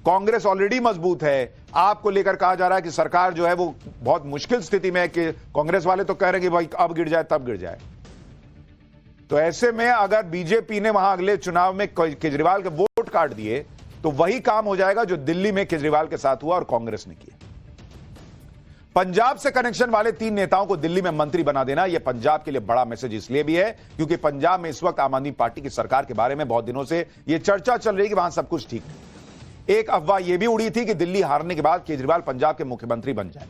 कांग्रेस ऑलरेडी मजबूत है। आपको लेकर कहा जा रहा है कि सरकार जो है वो बहुत मुश्किल स्थिति में है, कि कांग्रेस वाले तो कह रहे हैं कि भाई अब गिर जाए तब गिर जाए। तो ऐसे में अगर बीजेपी ने वहां अगले चुनाव में केजरीवाल के वोट काट दिए, तो वही काम हो जाएगा जो दिल्ली में केजरीवाल के साथ हुआ और कांग्रेस ने किया। पंजाब से कनेक्शन वाले 3 नेताओं को दिल्ली में मंत्री बना देना, यह पंजाब के लिए बड़ा मैसेज इसलिए भी है क्योंकि पंजाब में इस वक्त आम आदमी पार्टी की सरकार के बारे में बहुत दिनों से यह चर्चा चल रही है कि वहां सब कुछ ठीक है। एक अफवाह यह भी उड़ी थी कि दिल्ली हारने के बाद केजरीवाल पंजाब के मुख्यमंत्री बन जाए।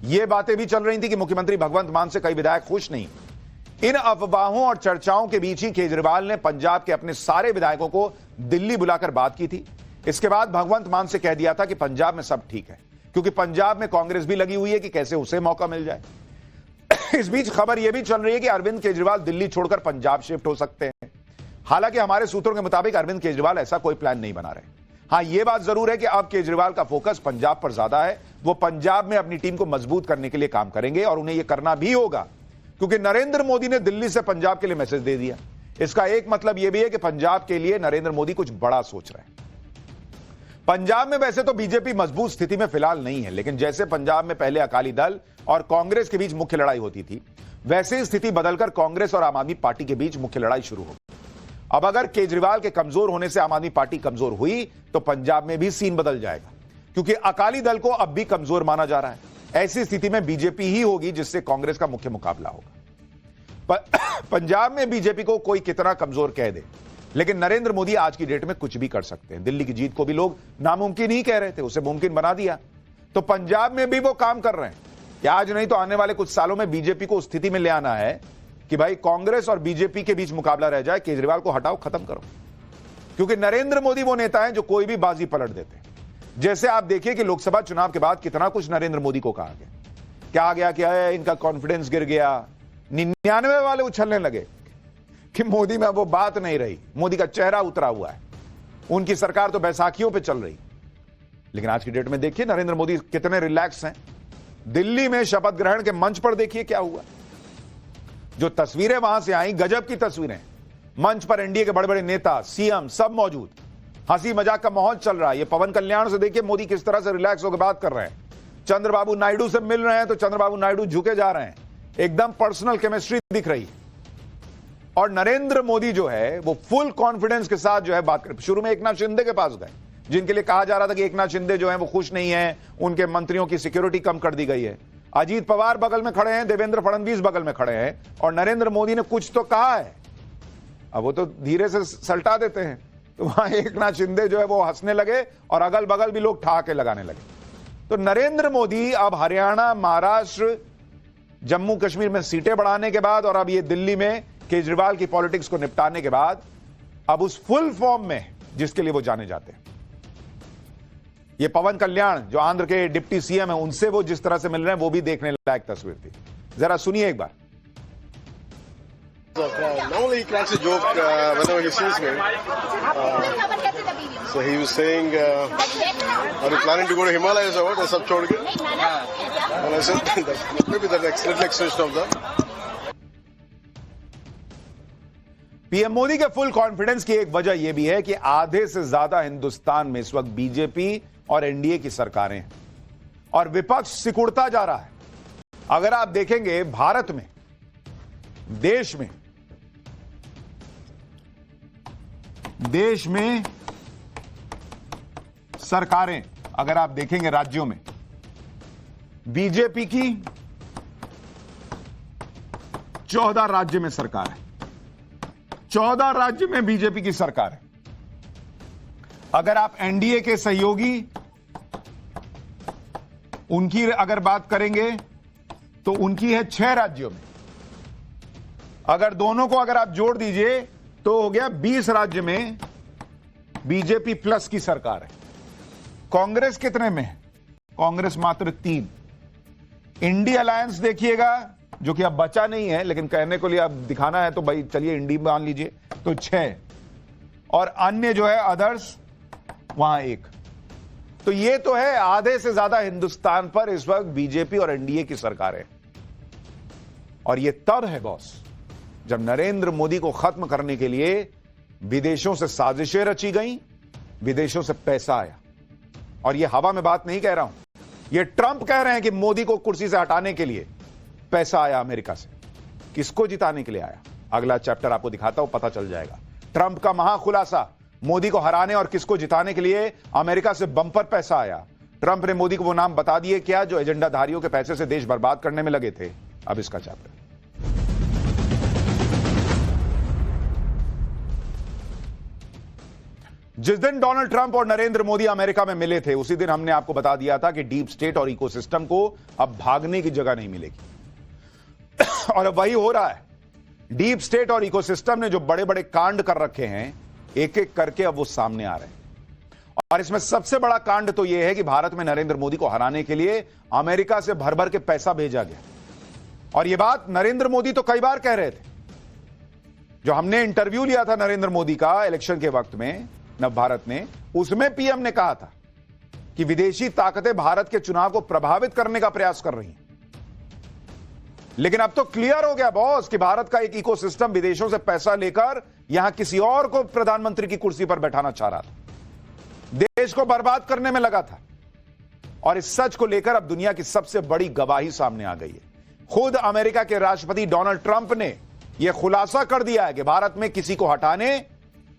यह बातें भी चल रही थी कि मुख्यमंत्री भगवंत मान से कई विधायक खुश नहीं। इन अफवाहों और चर्चाओं के बीच ही केजरीवाल ने पंजाब के अपने सारे विधायकों को दिल्ली बुलाकर बात की थी। इसके बाद भगवंत मान से कह दिया था कि पंजाब में सब ठीक है, क्योंकि पंजाब में कांग्रेस भी लगी हुई है कि कैसे उसे मौका मिल जाए। इस बीच खबर यह भी चल रही है कि अरविंद केजरीवाल दिल्ली छोड़कर पंजाब शिफ्ट हो सकते हैं। हालांकि हमारे सूत्रों के मुताबिक अरविंद केजरीवाल ऐसा कोई प्लान नहीं बना रहे। हां, यह बात जरूर है कि अब केजरीवाल का फोकस पंजाब पर ज्यादा है। वो पंजाब में अपनी टीम को मजबूत करने के लिए काम करेंगे और उन्हें यह करना भी होगा, क्योंकि नरेंद्र मोदी ने दिल्ली से पंजाब के लिए मैसेज दे दिया। इसका एक मतलब यह भी है कि पंजाब के लिए नरेंद्र मोदी कुछ बड़ा सोच रहे हैं। पंजाब में वैसे तो बीजेपी मजबूत स्थिति में फिलहाल नहीं है, लेकिन जैसे पंजाब में पहले अकाली दल और कांग्रेस के बीच मुख्य लड़ाई होती थी, वैसे स्थिति बदलकर कांग्रेस और आम आदमी पार्टी के बीच मुख्य लड़ाई शुरू हो गई। अब अगर केजरीवाल के कमजोर होने से आम आदमी पार्टी कमजोर हुई, तो पंजाब में भी सीन बदल जाएगा, क्योंकि अकाली दल को अब भी कमजोर माना जा रहा है। ऐसी स्थिति में बीजेपी ही होगी जिससे कांग्रेस का मुख्य मुकाबला होगा। पंजाब में बीजेपी को कोई कितना कमजोर कह दे, लेकिन नरेंद्र मोदी आज की डेट में कुछ भी कर सकते हैं। दिल्ली की जीत को भी लोग नामुमकिन ही कह रहे थे, उसे मुमकिन बना दिया। तो पंजाब में भी वो काम कर रहे हैं कि आज नहीं तो आने वाले कुछ सालों में बीजेपी को उस स्थिति में ले आना है कि भाई कांग्रेस और बीजेपी के बीच मुकाबला रह जाए, केजरीवाल को हटाओ, खत्म करो। क्योंकि नरेंद्र मोदी वो नेता है जो कोई भी बाजी पलट देते हैं। जैसे आप देखिए कि लोकसभा चुनाव के बाद कितना कुछ नरेंद्र मोदी को कहा गया, क्या गया कि इनका कॉन्फिडेंस गिर गया, 99 वाले उछलने लगे कि मोदी में वो बात नहीं रही, मोदी का चेहरा उतरा हुआ है, उनकी सरकार तो बैसाखियों पे चल रही। लेकिन आज की डेट में देखिए नरेंद्र मोदी कितने रिलैक्स हैं। दिल्ली में शपथ ग्रहण के मंच पर देखिए क्या हुआ, जो तस्वीरें वहां से आई, गजब की तस्वीरें। मंच पर एनडीए के बड़े बड़े नेता, सीएम सब मौजूद, हंसी मजाक का माहौल चल रहा है। ये पवन कल्याण से देखिए मोदी किस तरह से रिलैक्स होकर बात कर रहे हैं। चंद्रबाबू नायडू से मिल रहे हैं तो चंद्रबाबू नायडू झुके जा रहे हैं, एकदम पर्सनल केमिस्ट्री दिख रही है। और नरेंद्र मोदी जो है वो फुल कॉन्फिडेंस के साथ जो है बात कर। शुरू में एकनाथ शिंदे के पास गए, जिनके लिए कहा जा रहा था कि एकनाथ शिंदे जो है वो खुश नहीं है, उनके मंत्रियों की सिक्योरिटी कम कर दी गई है। अजीत पवार बगल में खड़े हैं, देवेंद्र फडणवीस बगल में खड़े हैं, और नरेंद्र मोदी ने कुछ तो कहा है। अब वो तो धीरे से सल्टा देते हैं, तो वहां एकनाथ शिंदे जो है वो हंसने लगे और अगल बगल भी लोग ठहाके लगाने लगे। तो नरेंद्र मोदी अब हरियाणा, महाराष्ट्र, जम्मू कश्मीर में सीटें बढ़ाने के बाद और अब ये दिल्ली में केजरीवाल की पॉलिटिक्स को निपटाने के बाद अब उस फुल फॉर्म में जिसके लिए वो जाने जाते हैं। ये पवन कल्याण जो आंध्र के डिप्टी सीएम है, उनसे वो जिस तरह से मिल रहे हैं वो भी देखने लायक तस्वीर थी। जरा सुनिए एक बार। Normally he cracks a joke whenever he sees me. So he was saying, "Are you planning to go to Himalayas or what?" I said, "छोड़ के." And I said, "Maybe the next session of that." PM Modi के full confidence की एक वजह यह भी है कि आधे से ज्यादा हिंदुस्तान में इस वक्त बीजेपी और एनडीए की सरकारें हैं और विपक्ष सिकुड़ता जा रहा है। अगर आप देखेंगे भारत में, देश में सरकारें अगर आप देखेंगे राज्यों में, बीजेपी की 14 राज्य में सरकार है, 14 राज्य में बीजेपी की सरकार है। अगर आप एनडीए के सहयोगी उनकी अगर बात करेंगे तो उनकी है 6 राज्यों में। अगर दोनों को अगर आप जोड़ दीजिए तो हो गया 20 राज्य में बीजेपी प्लस की सरकार है। कांग्रेस कितने में है? कांग्रेस मात्र 3। इंडी अलायंस देखिएगा जो कि अब बचा नहीं है, लेकिन कहने को लिए अब दिखाना है तो भाई चलिए इंडी मान लीजिए, तो 6, और अन्य जो है अदर्स वहां 1। तो ये तो है आधे से ज्यादा हिंदुस्तान पर इस वक्त बीजेपी और एनडीए की सरकार है। और ये तब है बॉस जब नरेंद्र मोदी को खत्म करने के लिए विदेशों से साजिशें रची गई, विदेशों से पैसा आया। और ये हवा में बात नहीं कह रहा हूं, ये ट्रंप कह रहे हैं कि मोदी को कुर्सी से हटाने के लिए पैसा आया अमेरिका से। किसको जिताने के लिए आया? अगला चैप्टर आपको दिखाता हूं, पता चल जाएगा। ट्रंप का महाखुलासा, मोदी को हराने और किसको जिताने के लिए अमेरिका से बंपर पैसा आया। ट्रंप ने मोदी को वो नाम बता दिए क्या जो एजेंडाधारियों के पैसे से देश बर्बाद करने में लगे थे। अब इसका चैप्टर। जिस दिन डोनाल्ड ट्रंप और नरेंद्र मोदी अमेरिका में मिले थे उसी दिन हमने आपको बता दिया था कि डीप स्टेट और इकोसिस्टम को अब भागने की जगह नहीं मिलेगी। और अब वही हो रहा है। डीप स्टेट और इकोसिस्टम ने जो बड़े बड़े कांड कर रखे हैं, एक एक करके अब वो सामने आ रहे हैं। और इसमें सबसे बड़ा कांड तो यह है कि भारत में नरेंद्र मोदी को हराने के लिए अमेरिका से भर भर के पैसा भेजा गया। और यह बात नरेंद्र मोदी तो कई बार कह रहे थे। जो हमने इंटरव्यू लिया था नरेंद्र मोदी का इलेक्शन के वक्त में नव भारत में, उसमें पीएम ने कहा था कि विदेशी ताकतें भारत के चुनाव को प्रभावित करने का प्रयास कर रही हैं। लेकिन अब तो क्लियर हो गया बॉस कि भारत का एक इकोसिस्टम विदेशों से पैसा लेकर यहां किसी और को प्रधानमंत्री की कुर्सी पर बैठाना चाह रहा था, देश को बर्बाद करने में लगा था। और इस सच को लेकर अब दुनिया की सबसे बड़ी गवाही सामने आ गई है। खुद अमेरिका के राष्ट्रपति डोनाल्ड ट्रंप ने यह खुलासा कर दिया है कि भारत में किसी को हटाने,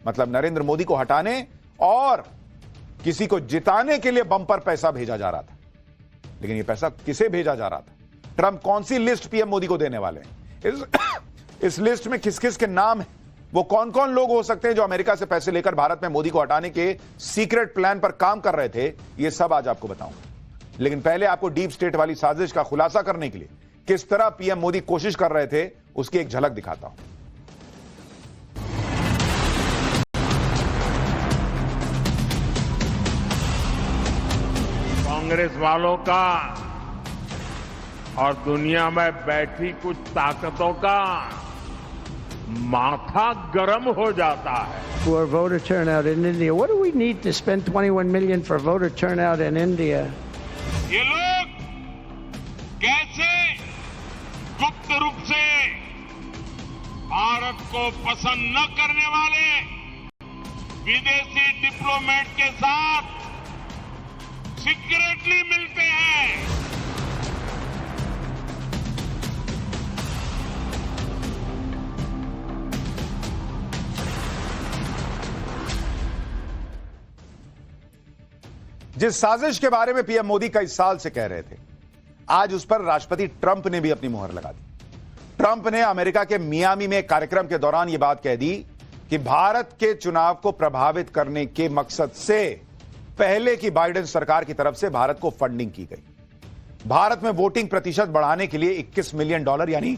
मतलब नरेंद्र मोदी को हटाने और किसी को जिताने के लिए बंपर पैसा भेजा जा रहा था। लेकिन यह पैसा किसे भेजा जा रहा था? ट्रंप कौन सी लिस्ट पीएम मोदी को देने वाले हैं? इस लिस्ट में किस किस के नाम है, वो कौन कौन लोग हो सकते हैं जो अमेरिका से पैसे लेकर भारत में मोदी को हटाने के सीक्रेट प्लान पर काम कर रहे थे, ये सब आज आपको बताऊंगा। लेकिन पहले आपको डीप स्टेट वाली साजिश का खुलासा करने के लिए किस तरह पीएम मोदी कोशिश कर रहे थे उसकी एक झलक दिखाता हूं। कांग्रेस वालों का और दुनिया में बैठी कुछ ताकतों का माथा गर्म हो जाता है। For voter turnout in India, what do we need to spend 21 million for voter turnout in India? ये लोग कैसे गुप्त रूप से भारत को पसंद न करने वाले विदेशी डिप्लोमेट के साथ सीक्रेटली मिलते हैं। जिस साजिश के बारे में पीएम मोदी कई साल से कह रहे थे, आज उस पर राष्ट्रपति ट्रंप ने भी अपनी मुहर लगा दी। ट्रंप ने अमेरिका के मियामी में कार्यक्रम के दौरान यह बात कह दी कि भारत के चुनाव को प्रभावित करने के मकसद से पहले की बाइडेन सरकार की तरफ से भारत को फंडिंग की गई। भारत में वोटिंग प्रतिशत बढ़ाने के लिए $21 मिलियन यानी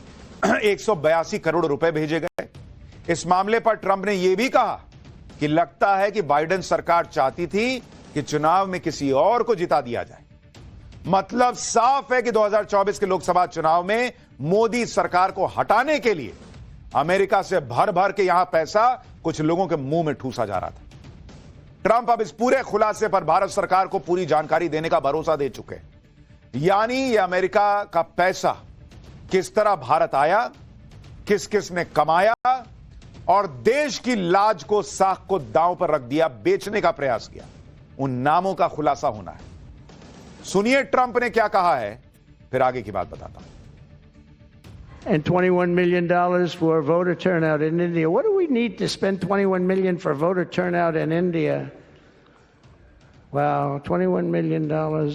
182 करोड़ रुपए भेजे गए। इस मामले पर ट्रंप ने यह भी कहा कि लगता है कि बाइडेन सरकार चाहती थी कि चुनाव में किसी और को जिता दिया जाए। मतलब साफ है कि 2024 के लोकसभा चुनाव में मोदी सरकार को हटाने के लिए अमेरिका से भर भर के यहां पैसा कुछ लोगों के मुंह में ठूसा जा रहा था। ट्रंप अब इस पूरे खुलासे पर भारत सरकार को पूरी जानकारी देने का भरोसा दे चुके हैं। यानी यह अमेरिका का पैसा किस तरह भारत आया, किस किस ने कमाया और देश की लाज को, साख को दांव पर रख दिया, बेचने का प्रयास किया, उन नामों का खुलासा होना है। सुनिए ट्रंप ने क्या कहा है, फिर आगे की बात बताता हूं। And $21 million for voter turnout in India. What do we need to spend $21 million for voter turnout in India? Wow, $21 million.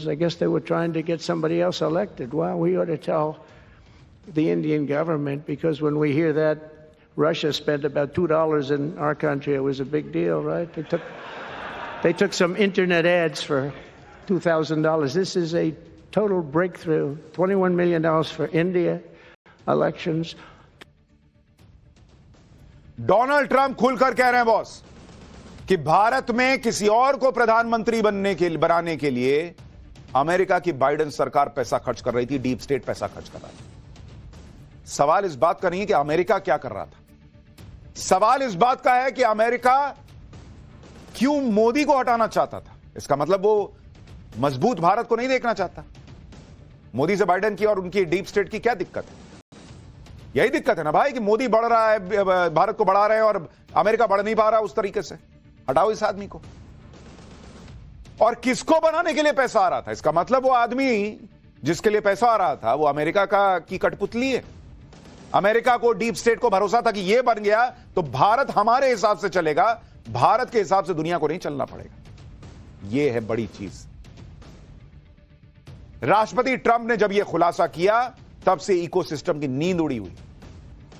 I guess they were trying to get somebody else elected. Wow, we ought to tell the Indian government, because when we hear that Russia spent about $2 in our country, it was a big deal, right? They took some internet ads for $2,000. This is a total breakthrough. $21 million for India elections. Donald Trump खुलकर कह रहे हैं boss कि भारत में किसी और को प्रधानमंत्री बनाने के लिए अमेरिका की बाइडेन सरकार पैसा खर्च कर रही थी, डीप स्टेट पैसा खर्च कर रहा था। सवाल इस बात का नहीं है कि अमेरिका क्या कर रहा था, सवाल इस बात का है कि अमेरिका क्यों मोदी को हटाना चाहता था। इसका मतलब वो मजबूत भारत को नहीं देखना चाहता। मोदी से बाइडेन की और उनकी डीप स्टेट की क्या दिक्कत है? यही दिक्कत है ना भाई कि मोदी बढ़ रहा है, भारत को बढ़ा रहे हैं और अमेरिका बढ़ नहीं पा रहा उस तरीके से। हटाओ इस आदमी को। और किसको बनाने के लिए पैसा आ रहा था? इसका मतलब वो आदमी जिसके लिए पैसा आ रहा था वो अमेरिका की कठपुतली है। अमेरिका को, डीप स्टेट को भरोसा था कि ये बन गया तो भारत हमारे हिसाब से चलेगा, भारत के हिसाब से दुनिया को नहीं चलना पड़ेगा। यह है बड़ी चीज। राष्ट्रपति ट्रंप ने जब यह खुलासा किया तब से इकोसिस्टम की नींद उड़ी हुई।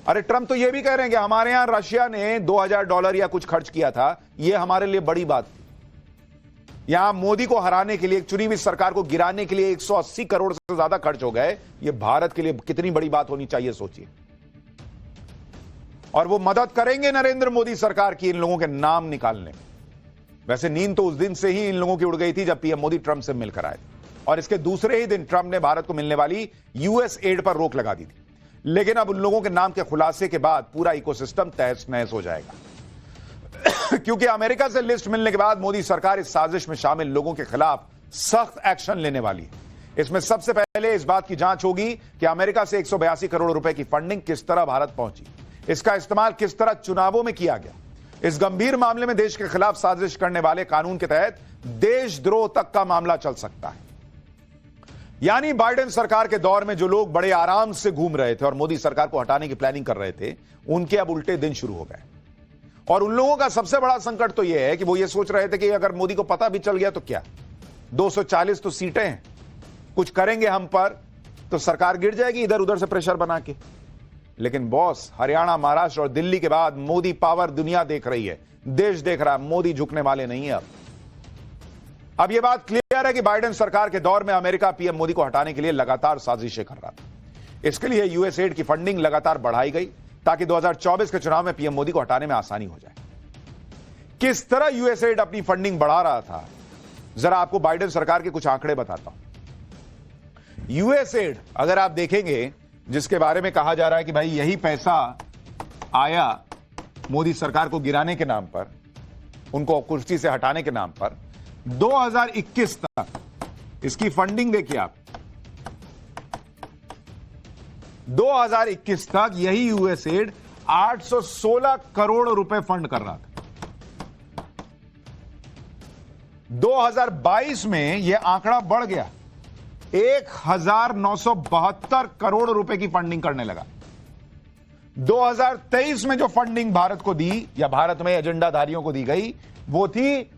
अरे ट्रंप तो यह भी कह रहे हैं कि हमारे यहां रशिया ने $2000 या कुछ खर्च किया था, यह हमारे लिए बड़ी बात थी। यहां मोदी को हराने के लिए, एक चुनी हुई सरकार को गिराने के लिए 180 करोड़ से ज्यादा खर्च हो गए। यह भारत के लिए कितनी बड़ी बात होनी चाहिए सोचिए। और वो मदद करेंगे नरेंद्र मोदी सरकार की इन लोगों के नाम निकालने में। वैसे नींद तो उस दिन से ही इन लोगों की उड़ गई थी जब पीएम मोदी ट्रंप से मिलकर आए थे और इसके दूसरे ही दिन ट्रंप ने भारत को मिलने वाली यूएस एड पर रोक लगा दी थी। लेकिन अब उन लोगों के नाम के खुलासे के बाद पूरा इकोसिस्टम तहस नहस हो जाएगा क्योंकि अमेरिका से लिस्ट मिलने के बाद मोदी सरकार इस साजिश में शामिल लोगों के खिलाफ सख्त एक्शन लेने वाली है। इसमें सबसे पहले इस बात की जांच होगी कि अमेरिका से 182 करोड़ रुपए की फंडिंग किस तरह भारत पहुंची, इसका इस्तेमाल किस तरह चुनावों में किया गया। इस गंभीर मामले में देश के खिलाफ साजिश करने वाले कानून के तहत देशद्रोह तक का मामला चल सकता है। यानी बाइडेन सरकार के दौर में जो लोग बड़े आराम से घूम रहे थे और मोदी सरकार को हटाने की प्लानिंग कर रहे थे, उनके अब उल्टे दिन शुरू हो गए। और उन लोगों का सबसे बड़ा संकट तो यह है कि वो ये सोच रहे थे कि अगर मोदी को पता भी चल गया तो क्या, 240 तो सीटें हैं, कुछ करेंगे हम पर तो सरकार गिर जाएगी इधर उधर से प्रेशर बना के। लेकिन बॉस, हरियाणा, महाराष्ट्र और दिल्ली के बाद मोदी पावर दुनिया देख रही है, देश देख रहा है, मोदी झुकने वाले नहीं है। अब यह बात क्लियर है कि बाइडेन सरकार के दौर में अमेरिका पीएम मोदी को हटाने के लिए लगातार साजिशें कर रहा था। इसके लिए यूएस एड की फंडिंग लगातार बढ़ाई गई ताकि 2024 के चुनाव में पीएम मोदी को हटाने में आसानी हो जाए। किस तरह यूएस एड अपनी फंडिंग बढ़ा रहा था, जरा आपको बाइडेन सरकार के कुछ आंकड़े बताता हूं। यूएस एड अगर आप देखेंगे, जिसके बारे में कहा जा रहा है कि भाई यही पैसा आया मोदी सरकार को गिराने के नाम पर, उनको कुर्सी से हटाने के नाम पर, 2021 तक इसकी फंडिंग देखिए आप, 2021 तक यही यूएस एड 816 करोड़ रुपए फंड कर रहा था। 2022 में यह आंकड़ा बढ़ गया, 1972 करोड़ रुपए की फंडिंग करने लगा। 2023 में जो फंडिंग भारत को दी या भारत में एजेंडाधारियों को दी गई वो थी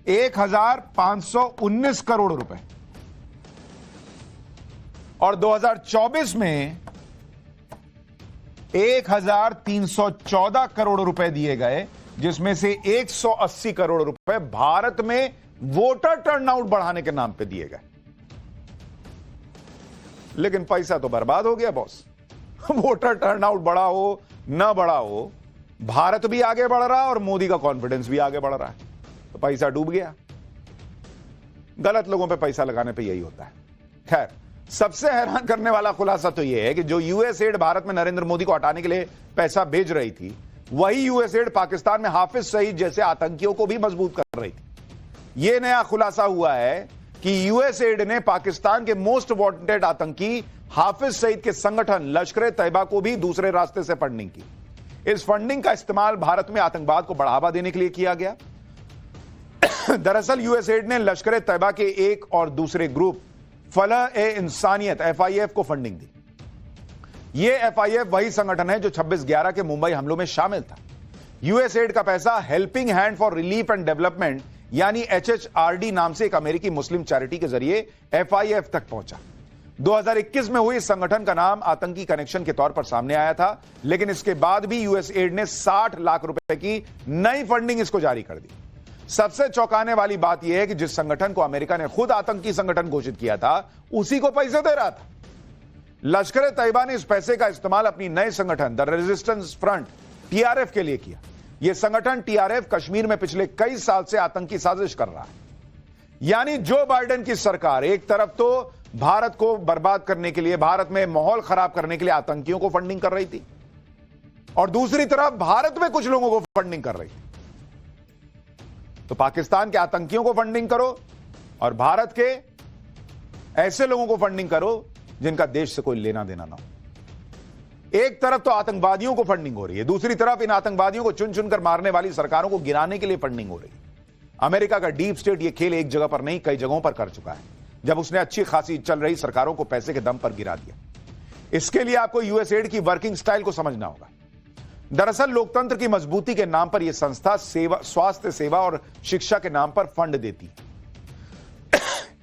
1519 करोड़ रुपए, और 2024 में 1314 करोड़ रुपए दिए गए, जिसमें से 180 करोड़ रुपए भारत में वोटर टर्नआउट बढ़ाने के नाम पे दिए गए। लेकिन पैसा तो बर्बाद हो गया बॉस। वोटर टर्नआउट बढ़ा हो ना बढ़ा हो, भारत भी आगे बढ़ रहा है और मोदी का कॉन्फिडेंस भी आगे बढ़ रहा है, तो पैसा डूब गया। गलत लोगों पे पैसा लगाने पे यही होता है। खैर, सबसे हैरान करने वाला खुलासा तो यह है कि जो यूएसएड भारत में नरेंद्र मोदी को हटाने के लिए पैसा भेज रही थी, वही यूएसएड पाकिस्तान में हाफिज सईद जैसे आतंकियों को भी मजबूत कर रही थी। यह नया खुलासा हुआ है कि यूएसएड ने पाकिस्तान के मोस्ट वांटेड आतंकी हाफिज सईद के संगठन लश्कर तैयबा को भी दूसरे रास्ते से फंडिंग की। इस फंडिंग का इस्तेमाल भारत में आतंकवाद को बढ़ावा देने के लिए किया गया। दरअसल यूएसएड ने लश्कर तैयबा के एक और दूसरे ग्रुप फलाह-ए-इंसानियत FIF को फंडिंग दी। यह FIF वही संगठन है जो 26/11 के मुंबई हमलों में शामिल था। यूएसएड का पैसा helping hand for relief and development यानी HHRD नाम से एक अमेरिकी मुस्लिम चैरिटी के जरिए FIF तक पहुंचा। 2021 में हुई इस संगठन का नाम आतंकी कनेक्शन के तौर पर सामने आया था, लेकिन इसके बाद भी यूएसएड ने 60 लाख रुपए की नई फंडिंग इसको जारी कर दी। सबसे चौंकाने वाली बात यह है कि जिस संगठन को अमेरिका ने खुद आतंकी संगठन घोषित किया था, उसी को पैसे दे रहा था। लश्कर तैयबा ने इस पैसे का इस्तेमाल अपनी नए संगठन द रेजिस्टेंस फ्रंट TRF के लिए किया। यह संगठन TRF कश्मीर में पिछले कई साल से आतंकी साजिश कर रहा है। यानी जो बाइडेन की सरकार एक तरफ तो भारत को बर्बाद करने के लिए, भारत में माहौल खराब करने के लिए आतंकियों को फंडिंग कर रही थी, और दूसरी तरफ भारत में कुछ लोगों को फंडिंग कर रही थी। तो पाकिस्तान के आतंकियों को फंडिंग करो और भारत के ऐसे लोगों को फंडिंग करो जिनका देश से कोई लेना देना ना हो। एक तरफ तो आतंकवादियों को फंडिंग हो रही है, दूसरी तरफ इन आतंकवादियों को चुन चुनकर मारने वाली सरकारों को गिराने के लिए फंडिंग हो रही है। अमेरिका का डीप स्टेट यह खेल एक जगह पर नहीं, कई जगहों पर कर चुका है, जब उसने अच्छी खासी चल रही सरकारों को पैसे के दम पर गिरा दिया। इसके लिए आपको यूएसएड की वर्किंग स्टाइल को समझना होगा। दरअसल लोकतंत्र की मजबूती के नाम पर यह संस्था स्वास्थ्य सेवा और शिक्षा के नाम पर फंड देती है।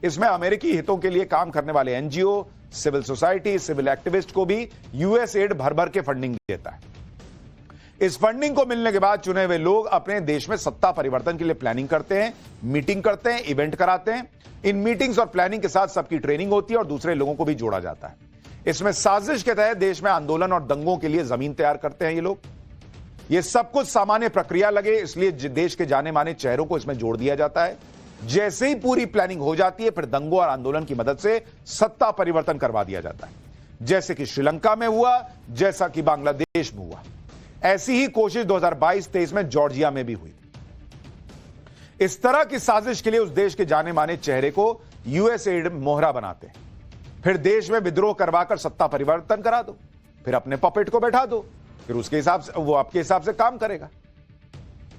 इसमें अमेरिकी हितों के लिए काम करने वाले NGO, civil society, civil activist को भी यूएसएड भर भर के फंडिंग देता है। इस फंडिंग को मिलने के बाद चुने हुए लोग अपने देश में सत्ता परिवर्तन के लिए प्लानिंग करते हैं, मीटिंग करते हैं, इवेंट कराते हैं। इन मीटिंग्स और प्लानिंग के साथ सबकी ट्रेनिंग होती है और दूसरे लोगों को भी जोड़ा जाता है। इसमें साजिश के तहत देश में आंदोलन और दंगों के लिए जमीन तैयार करते हैं ये लोग। ये सब कुछ सामान्य प्रक्रिया लगे, इसलिए देश के जाने माने चेहरों को इसमें जोड़ दिया जाता है। जैसे ही पूरी प्लानिंग हो जाती है, फिर दंगों और आंदोलन की मदद से सत्ता परिवर्तन करवा दिया जाता है, जैसे कि श्रीलंका में हुआ, जैसा कि बांग्लादेश में हुआ। ऐसी ही कोशिश 2022-23 में जॉर्जिया में भी हुई। इस तरह की साजिश के लिए उस देश के जाने माने चेहरे को यूएसएड मोहरा बनाते हैं। फिर देश में विद्रोह करवाकर सत्ता परिवर्तन करा दो, फिर अपने पपेट को बैठा दो, फिर उसके हिसाब से वो आपके हिसाब से काम करेगा।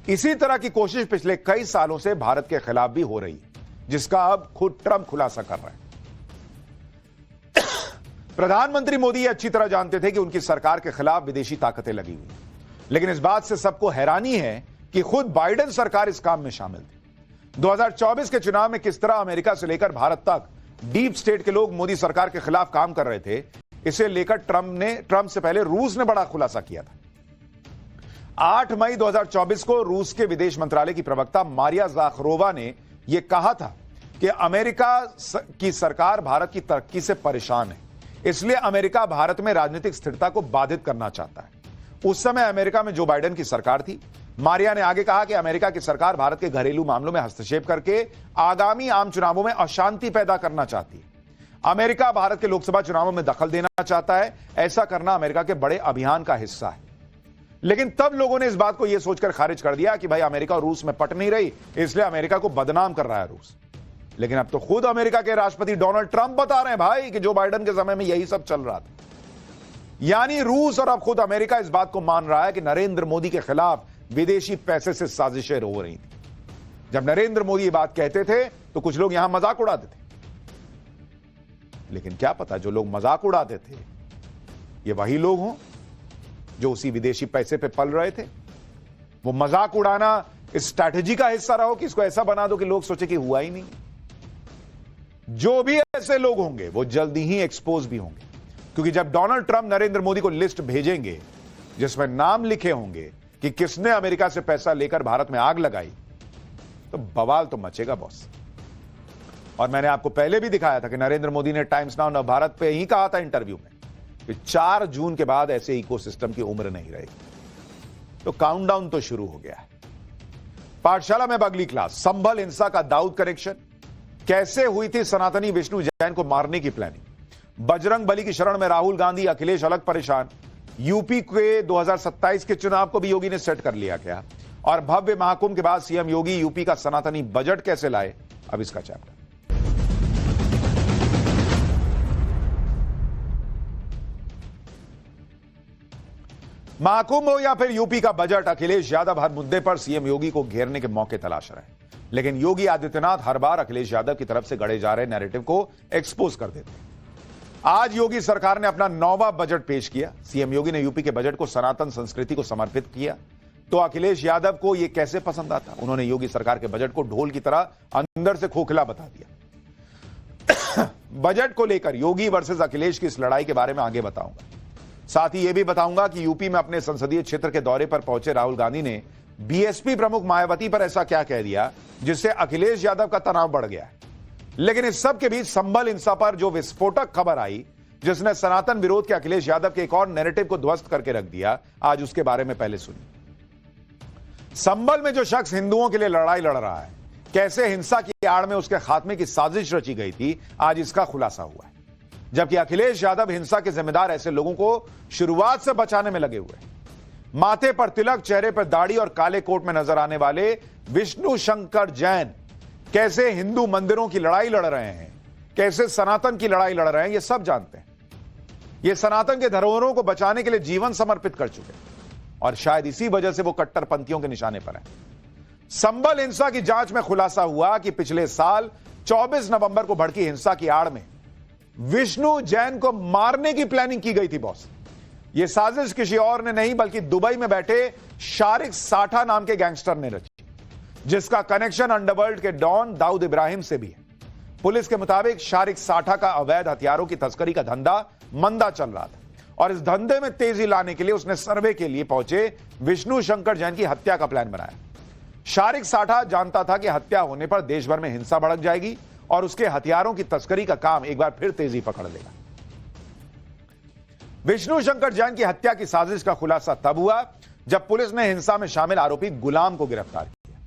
इसी तरह की कोशिश पिछले कई सालों से भारत के खिलाफ भी हो रही है, जिसका अब खुद ट्रंप खुलासा कर रहे हैं। प्रधानमंत्री मोदी ये अच्छी तरह जानते थे कि उनकी सरकार के खिलाफ विदेशी ताकतें लगी हुई हैं, लेकिन इस बात से सबको हैरानी है कि खुद बाइडेन सरकार इस काम में शामिल थी। 2024 के चुनाव में किस तरह अमेरिका से लेकर भारत तक डीप स्टेट के लोग मोदी सरकार के खिलाफ काम कर रहे थे, इसे लेकर ट्रंप से पहले रूस ने बड़ा खुलासा किया था। 8 मई 2024 को रूस के विदेश मंत्रालय की प्रवक्ता मारिया ज़ाखरोवा ने यह कहा था कि अमेरिका की सरकार भारत की तरक्की से परेशान है, इसलिए अमेरिका भारत में राजनीतिक स्थिरता को बाधित करना चाहता है। उस समय अमेरिका में जो बाइडेन की सरकार थी। मारिया ने आगे कहा कि अमेरिका की सरकार भारत के घरेलू मामलों में हस्तक्षेप करके आगामी आम चुनावों में अशांति पैदा करना चाहती है। अमेरिका भारत के लोकसभा चुनावों में दखल देना चाहता है। ऐसा करना अमेरिका के बड़े अभियान का हिस्सा है। लेकिन तब लोगों ने इस बात को यह सोचकर खारिज कर दिया कि भाई अमेरिका और रूस में पट नहीं रही, इसलिए अमेरिका को बदनाम कर रहा है रूस। लेकिन अब तो खुद अमेरिका के राष्ट्रपति डोनाल्ड ट्रंप बता रहे हैं भाई कि जो बाइडेन के समय में यही सब चल रहा था। यानी रूस और अब खुद अमेरिका इस बात को मान रहा है कि नरेंद्र मोदी के खिलाफ विदेशी पैसे से साजिशें हो रही थी। जब नरेंद्र मोदी ये बात कहते थे तो कुछ लोग यहां मजाक उड़ाते थे, लेकिन क्या पता जो लोग मजाक उड़ाते थे ये वही लोग हों जो उसी विदेशी पैसे पे पल रहे थे। वो मजाक उड़ाना इस स्ट्रैटेजी का हिस्सा रहो कि इसको ऐसा बना दो कि लोग सोचे कि हुआ ही नहीं। जो भी ऐसे लोग होंगे वो जल्दी ही एक्सपोज भी होंगे, क्योंकि जब डोनाल्ड ट्रंप नरेंद्र मोदी को लिस्ट भेजेंगे जिसमें नाम लिखे होंगे कि किसने अमेरिका से पैसा लेकर भारत में आग लगाई, तो बवाल तो मचेगा बॉस। और मैंने आपको पहले भी दिखाया था कि नरेंद्र मोदी ने टाइम्स नाउ भारत पे ही कहा था इंटरव्यू में कि 4 जून के बाद ऐसे इकोसिस्टम की उम्र नहीं रहेगी। तो काउंटडाउन तो शुरू हो गया है। पाठशाला में अगली क्लास, संभल हिंसा का दाऊद कनेक्शन, कैसे हुई थी सनातनी विष्णु जैन को मारने की प्लानिंग, बजरंग बली की शरण में राहुल गांधी अखिलेश अलग परेशान, यूपी के 2027 के चुनाव को भी योगी ने सेट कर लिया क्या, और भव्य महाकुंभ के बाद सीएम योगी यूपी का सनातनी बजट कैसे लाए, अब इसका चैप्टर। महाकुंभ हो या फिर यूपी का बजट, अखिलेश यादव हर मुद्दे पर सीएम योगी को घेरने के मौके तलाश रहे हैं, लेकिन योगी आदित्यनाथ हर बार अखिलेश यादव की तरफ से गढ़े जा रहे नैरेटिव को एक्सपोज कर देते हैं। आज योगी सरकार ने अपना 9वां बजट पेश किया। सीएम योगी ने यूपी के बजट को सनातन संस्कृति को समर्पित किया, तो अखिलेश यादव को यह कैसे पसंद आता। उन्होंने योगी सरकार के बजट को ढोल की तरह अंदर से खोखला बता दिया। बजट को लेकर योगी वर्सेस अखिलेश की इस लड़ाई के बारे में आगे बताऊंगा। साथ ही यह भी बताऊंगा कि यूपी में अपने संसदीय क्षेत्र के दौरे पर पहुंचे राहुल गांधी ने बीएसपी प्रमुख मायावती पर ऐसा क्या कह दिया जिससे अखिलेश यादव का तनाव बढ़ गया है। लेकिन इस सब के बीच संभल हिंसा पर जो विस्फोटक खबर आई जिसने सनातन विरोध के अखिलेश यादव के एक और नैरेटिव को ध्वस्त करके रख दिया, आज उसके बारे में पहले सुनिए। संभल में जो शख्स हिंदुओं के लिए लड़ाई लड़ रहा है, कैसे हिंसा की आड़ में उसके खात्मे की साजिश रची गई थी, आज इसका खुलासा हुआ है। जबकि अखिलेश यादव हिंसा के जिम्मेदार ऐसे लोगों को शुरुआत से बचाने में लगे हुए हैं। माथे पर तिलक, चेहरे पर दाढ़ी और काले कोट में नजर आने वाले विष्णु शंकर जैन कैसे हिंदू मंदिरों की लड़ाई लड़ रहे हैं, कैसे सनातन की लड़ाई लड़ रहे हैं, ये सब जानते हैं। ये सनातन के धरोहरों को बचाने के लिए जीवन समर्पित कर चुके हैं और शायद इसी वजह से वो कट्टरपंथियों के निशाने पर हैं। संभल हिंसा की जांच में खुलासा हुआ कि पिछले साल 24 नवंबर को भड़की हिंसा की आड़ में विष्णु जैन को मारने की प्लानिंग की गई थी बॉस। यह साजिश किसी और ने नहीं बल्कि दुबई में बैठे शारिक साठा नाम के गैंगस्टर ने रची, जिसका कनेक्शन अंडरवर्ल्ड के डॉन दाऊद इब्राहिम से भी है। पुलिस के मुताबिक शारिक साठा का अवैध हथियारों की तस्करी का धंधा मंदा चल रहा था और इस धंधे में तेजी लाने के लिए उसने सर्वे के लिए पहुंचे विष्णु शंकर जैन की हत्या का प्लान बनाया। शारिक साठा जानता था कि हत्या होने पर देश भर में हिंसा भड़क जाएगी और उसके हथियारों की तस्करी का काम एक बार फिर तेजी पकड़ लेगा। विष्णु शंकर जैन की हत्या की साजिश का खुलासा तब हुआ जब पुलिस ने हिंसा में शामिल आरोपी गुलाम को गिरफ्तार किया,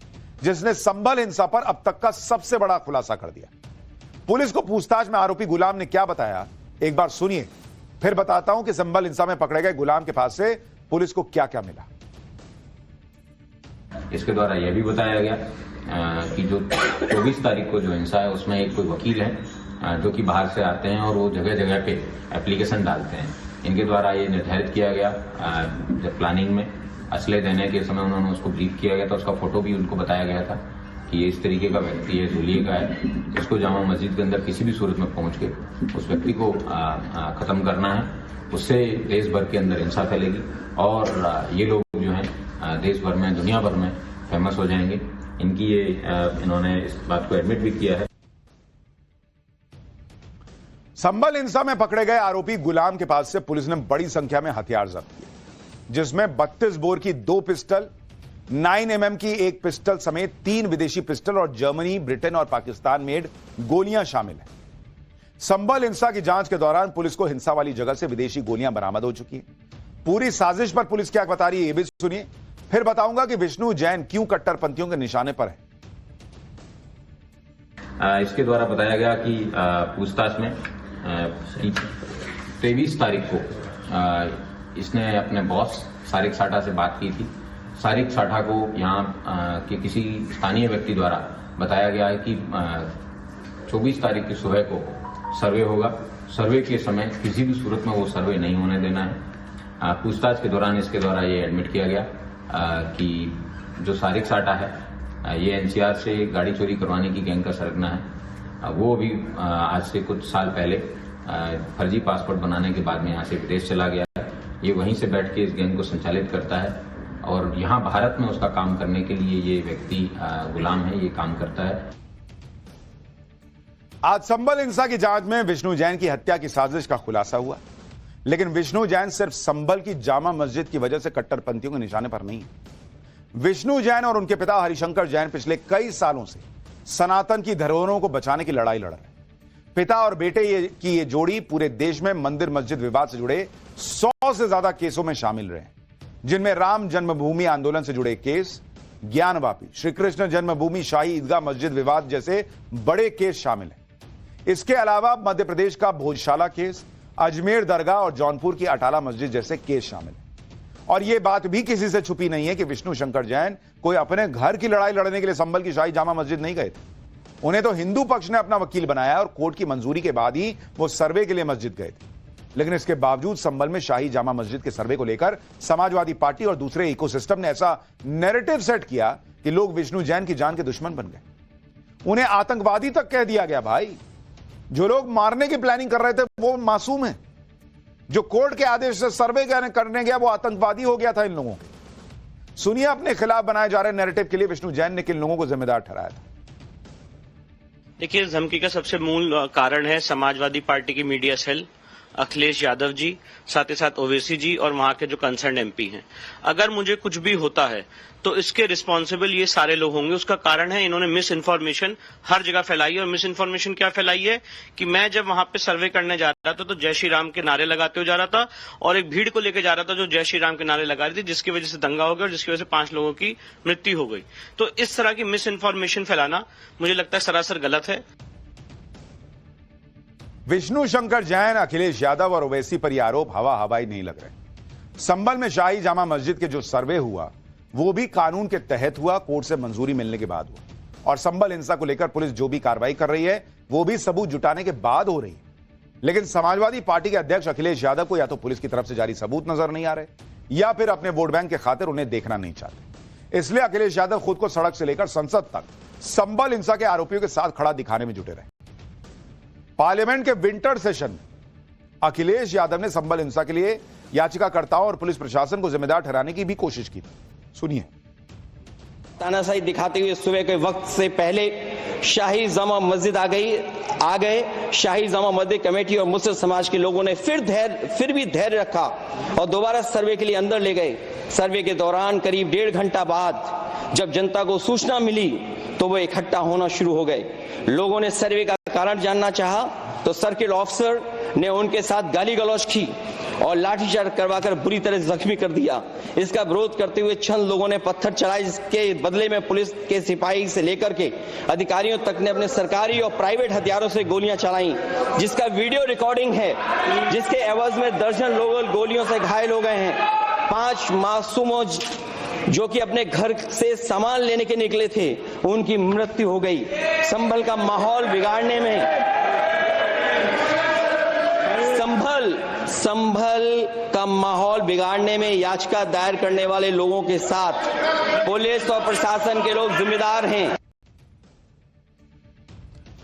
जिसने संभल हिंसा पर अब तक का सबसे बड़ा खुलासा कर दिया। पुलिस को पूछताछ में आरोपी गुलाम ने क्या बताया, एक बार सुनिए, फिर बताता हूं कि संभल हिंसा में पकड़े गए गुलाम के पास से पुलिस को क्या क्या मिला। इसके द्वारा यह भी बताया गया कि जो 24 तारीख को जो हिंसा है उसमें एक कोई वकील है जो कि बाहर से आते हैं और वो जगह जगह पे एप्लीकेशन डालते हैं। इनके द्वारा ये निर्धारित किया गया, जब प्लानिंग में असले देने के समय उन्होंने उसको ब्रीफ किया गया था, उसका फोटो भी उनको बताया गया था कि ये इस तरीके का व्यक्ति है, जुलिए का है, इसको जामा मस्जिद के अंदर किसी भी सूरत में पहुंच के उस व्यक्ति को खत्म करना है। उससे देश भर के अंदर हिंसा फैलेगी और ये लोग जो हैं देश भर में, दुनिया भर में फेमस हो जाएंगे। इनकी ये इन्होंने इस बात को एडमिट भी किया है। संभल हिंसा में पकड़े गए आरोपी गुलाम के पास से पुलिस ने बड़ी संख्या में हथियार जब्त किए, जिसमें 32 बोर की 2 पिस्टल, 9 mm की 1 पिस्टल समेत 3 विदेशी पिस्टल और जर्मनी, ब्रिटेन और पाकिस्तान मेड गोलियां शामिल हैं। संभल हिंसा की जांच के दौरान पुलिस को हिंसा वाली जगह से विदेशी गोलियां बरामद हो चुकी हैं। पूरी साजिश पर पुलिस क्या बता रही है, ये भी सुनिए, फिर बताऊंगा कि विष्णु जैन क्यों कट्टरपंथियों के निशाने पर है। इसके द्वारा बताया गया कि पूछताछ में 23 तारीख को इसने अपने बॉस शारिक साठा से बात की थी। शारिक साठा को यहाँ के किसी स्थानीय व्यक्ति द्वारा बताया गया है कि 24 तारीख की सुबह को सर्वे होगा, सर्वे के समय किसी भी सूरत में वो सर्वे नहीं होने देना है। पूछताछ के दौरान इसके द्वारा ये एडमिट किया गया कि जो शारिक साठा है ये एनसीआर से गाड़ी चोरी करवाने की गैंग का सरगना है। वो भी आज से कुछ साल पहले फर्जी पासपोर्ट बनाने के बाद में यहाँ से विदेश चला गया है। ये वहीं से बैठ के इस गैंग को संचालित करता है और यहाँ भारत में उसका काम करने के लिए ये व्यक्ति गुलाम है, ये काम करता है। आज संभल हिंसा की जांच में विष्णु जैन की हत्या की साजिश का खुलासा हुआ, लेकिन विष्णु जैन सिर्फ संभल की जामा मस्जिद की वजह से कट्टरपंथियों के निशाने पर नहीं है। विष्णु जैन और उनके पिता हरिशंकर जैन पिछले कई सालों से सनातन की धरोहरों को बचाने की लड़ाई लड़ रहे हैं। पिता और बेटे की ये जोड़ी पूरे देश में मंदिर मस्जिद विवाद से जुड़े 100 से ज्यादा केसों में शामिल रहे, जिनमें राम जन्मभूमि आंदोलन से जुड़े केस, ज्ञानवापी, श्री कृष्ण जन्मभूमि शाही ईदगाह मस्जिद विवाद जैसे बड़े केस शामिल हैं। इसके अलावा मध्य प्रदेश का भोजशाला केस, अजमेर दरगाह और जौनपुर की अटाला मस्जिद जैसे केस शामिल हैं। और यह बात भी किसी से छुपी नहीं है कि विष्णु शंकर जैन कोई अपने घर की लड़ाई लड़ने के लिए संभल की शाही जामा मस्जिद नहीं गए थे। उन्हें तो हिंदू पक्ष ने अपना वकील बनाया और कोर्ट की मंजूरी के बाद ही वो सर्वे के लिए मस्जिद गए थे। लेकिन इसके बावजूद संभल में शाही जामा मस्जिद के सर्वे को लेकर समाजवादी पार्टी और दूसरे इकोसिस्टम ने ऐसा नैरेटिव सेट किया कि लोग विष्णु जैन की जान के दुश्मन बन गए। उन्हें आतंकवादी तक कह दिया गया। भाई, जो लोग मारने की प्लानिंग कर रहे थे वो मासूम है, जो कोर्ट के आदेश से सर्वे करने गया वो आतंकवादी हो गया था इन लोगों के। सुनिए अपने खिलाफ बनाए जा रहे नैरेटिव के लिए विष्णु जैन ने किन लोगों को जिम्मेदार ठहराया था। देखिए, इस धमकी का सबसे मूल कारण है समाजवादी पार्टी की मीडिया सेल, अखिलेश यादव जी, साथ ही साथ ओवैसी जी और वहां के जो कंसर्न एमपी हैं। अगर मुझे कुछ भी होता है तो इसके रिस्पॉन्सिबल ये सारे लोग होंगे। उसका कारण है इन्होंने मिस इन्फॉर्मेशन हर जगह फैलाई है। और मिस इन्फॉर्मेशन क्या फैलाई है कि मैं जब वहां पे सर्वे करने जा रहा था तो जय श्री राम के नारे लगाते हुए जा रहा था और एक भीड़ को लेकर जा रहा था जो जय श्री राम के नारे लगा रही थी, जिसकी वजह से दंगा हो गया और जिसकी वजह से 5 लोगों की मृत्यु हो गई। तो इस तरह की मिस इन्फॉर्मेशन फैलाना मुझे लगता है सरासर गलत है। विष्णु शंकर जैन, अखिलेश यादव और ओवैसी पर यह आरोप हवा हवाई नहीं लग रहे। संभल में शाही जामा मस्जिद के जो सर्वे हुआ वो भी कानून के तहत हुआ, कोर्ट से मंजूरी मिलने के बाद हुआ। और संभल हिंसा को लेकर पुलिस जो भी कार्रवाई कर रही है वो भी सबूत जुटाने के बाद हो रही है। लेकिन समाजवादी पार्टी के अध्यक्ष अखिलेश यादव को या तो पुलिस की तरफ से जारी सबूत नजर नहीं आ रहे या फिर अपने वोट बैंक के खातिर उन्हें देखना नहीं चाहते। इसलिए अखिलेश यादव खुद को सड़क से लेकर संसद तक संभल हिंसा के आरोपियों के साथ खड़ा दिखाने में जुटे रहे। पार्लियामेंट के विंटर सेशन अखिलेश यादव ने संभल हिंसा के लिए याचिकाकर्ताओं और पुलिस प्रशासन को जिम्मेदार ठहराने की भी कोशिश की थी। सुनिए। तानाशाही दिखाते हुए सुबह के वक्त से पहले शाही जामा मस्जिद आ गए। शाही जामा मस्जिद कमेटी और मुस्लिम समाज के लोगों ने फिर भी धैर्य रखा और दोबारा सर्वे के लिए अंदर ले गए। सर्वे के दौरान करीब 1.5 घंटा बाद जब जनता को सूचना मिली तो वो इकट्ठा होना शुरू हो गए। लोगों ने सर्वे का कारण जानना चाहा तो सर्किल ऑफिसर ने उनके साथ गाली गलौज की और लाठीचार्ज करवाकर बुरी तरह जख्मी कर दिया। इसका विरोध करते हुए चंद लोगों ने पत्थर चलाए, जिसके बदले में पुलिस के सिपाही से लेकर के अधिकारियों तक ने अपने सरकारी और प्राइवेट हथियारों से गोलियां चलाई, जिसका वीडियो रिकॉर्डिंग है, जिसके एवज में दर्जन लोग गोलियों से घायल हो गए हैं। 5 मासूमों जो कि अपने घर से सामान लेने के निकले थे उनकी मृत्यु हो गई। संभल का माहौल बिगाड़ने में संभल का माहौल बिगाड़ने में याचिका दायर करने वाले लोगों के साथ पुलिस और प्रशासन के लोग जिम्मेदार हैं।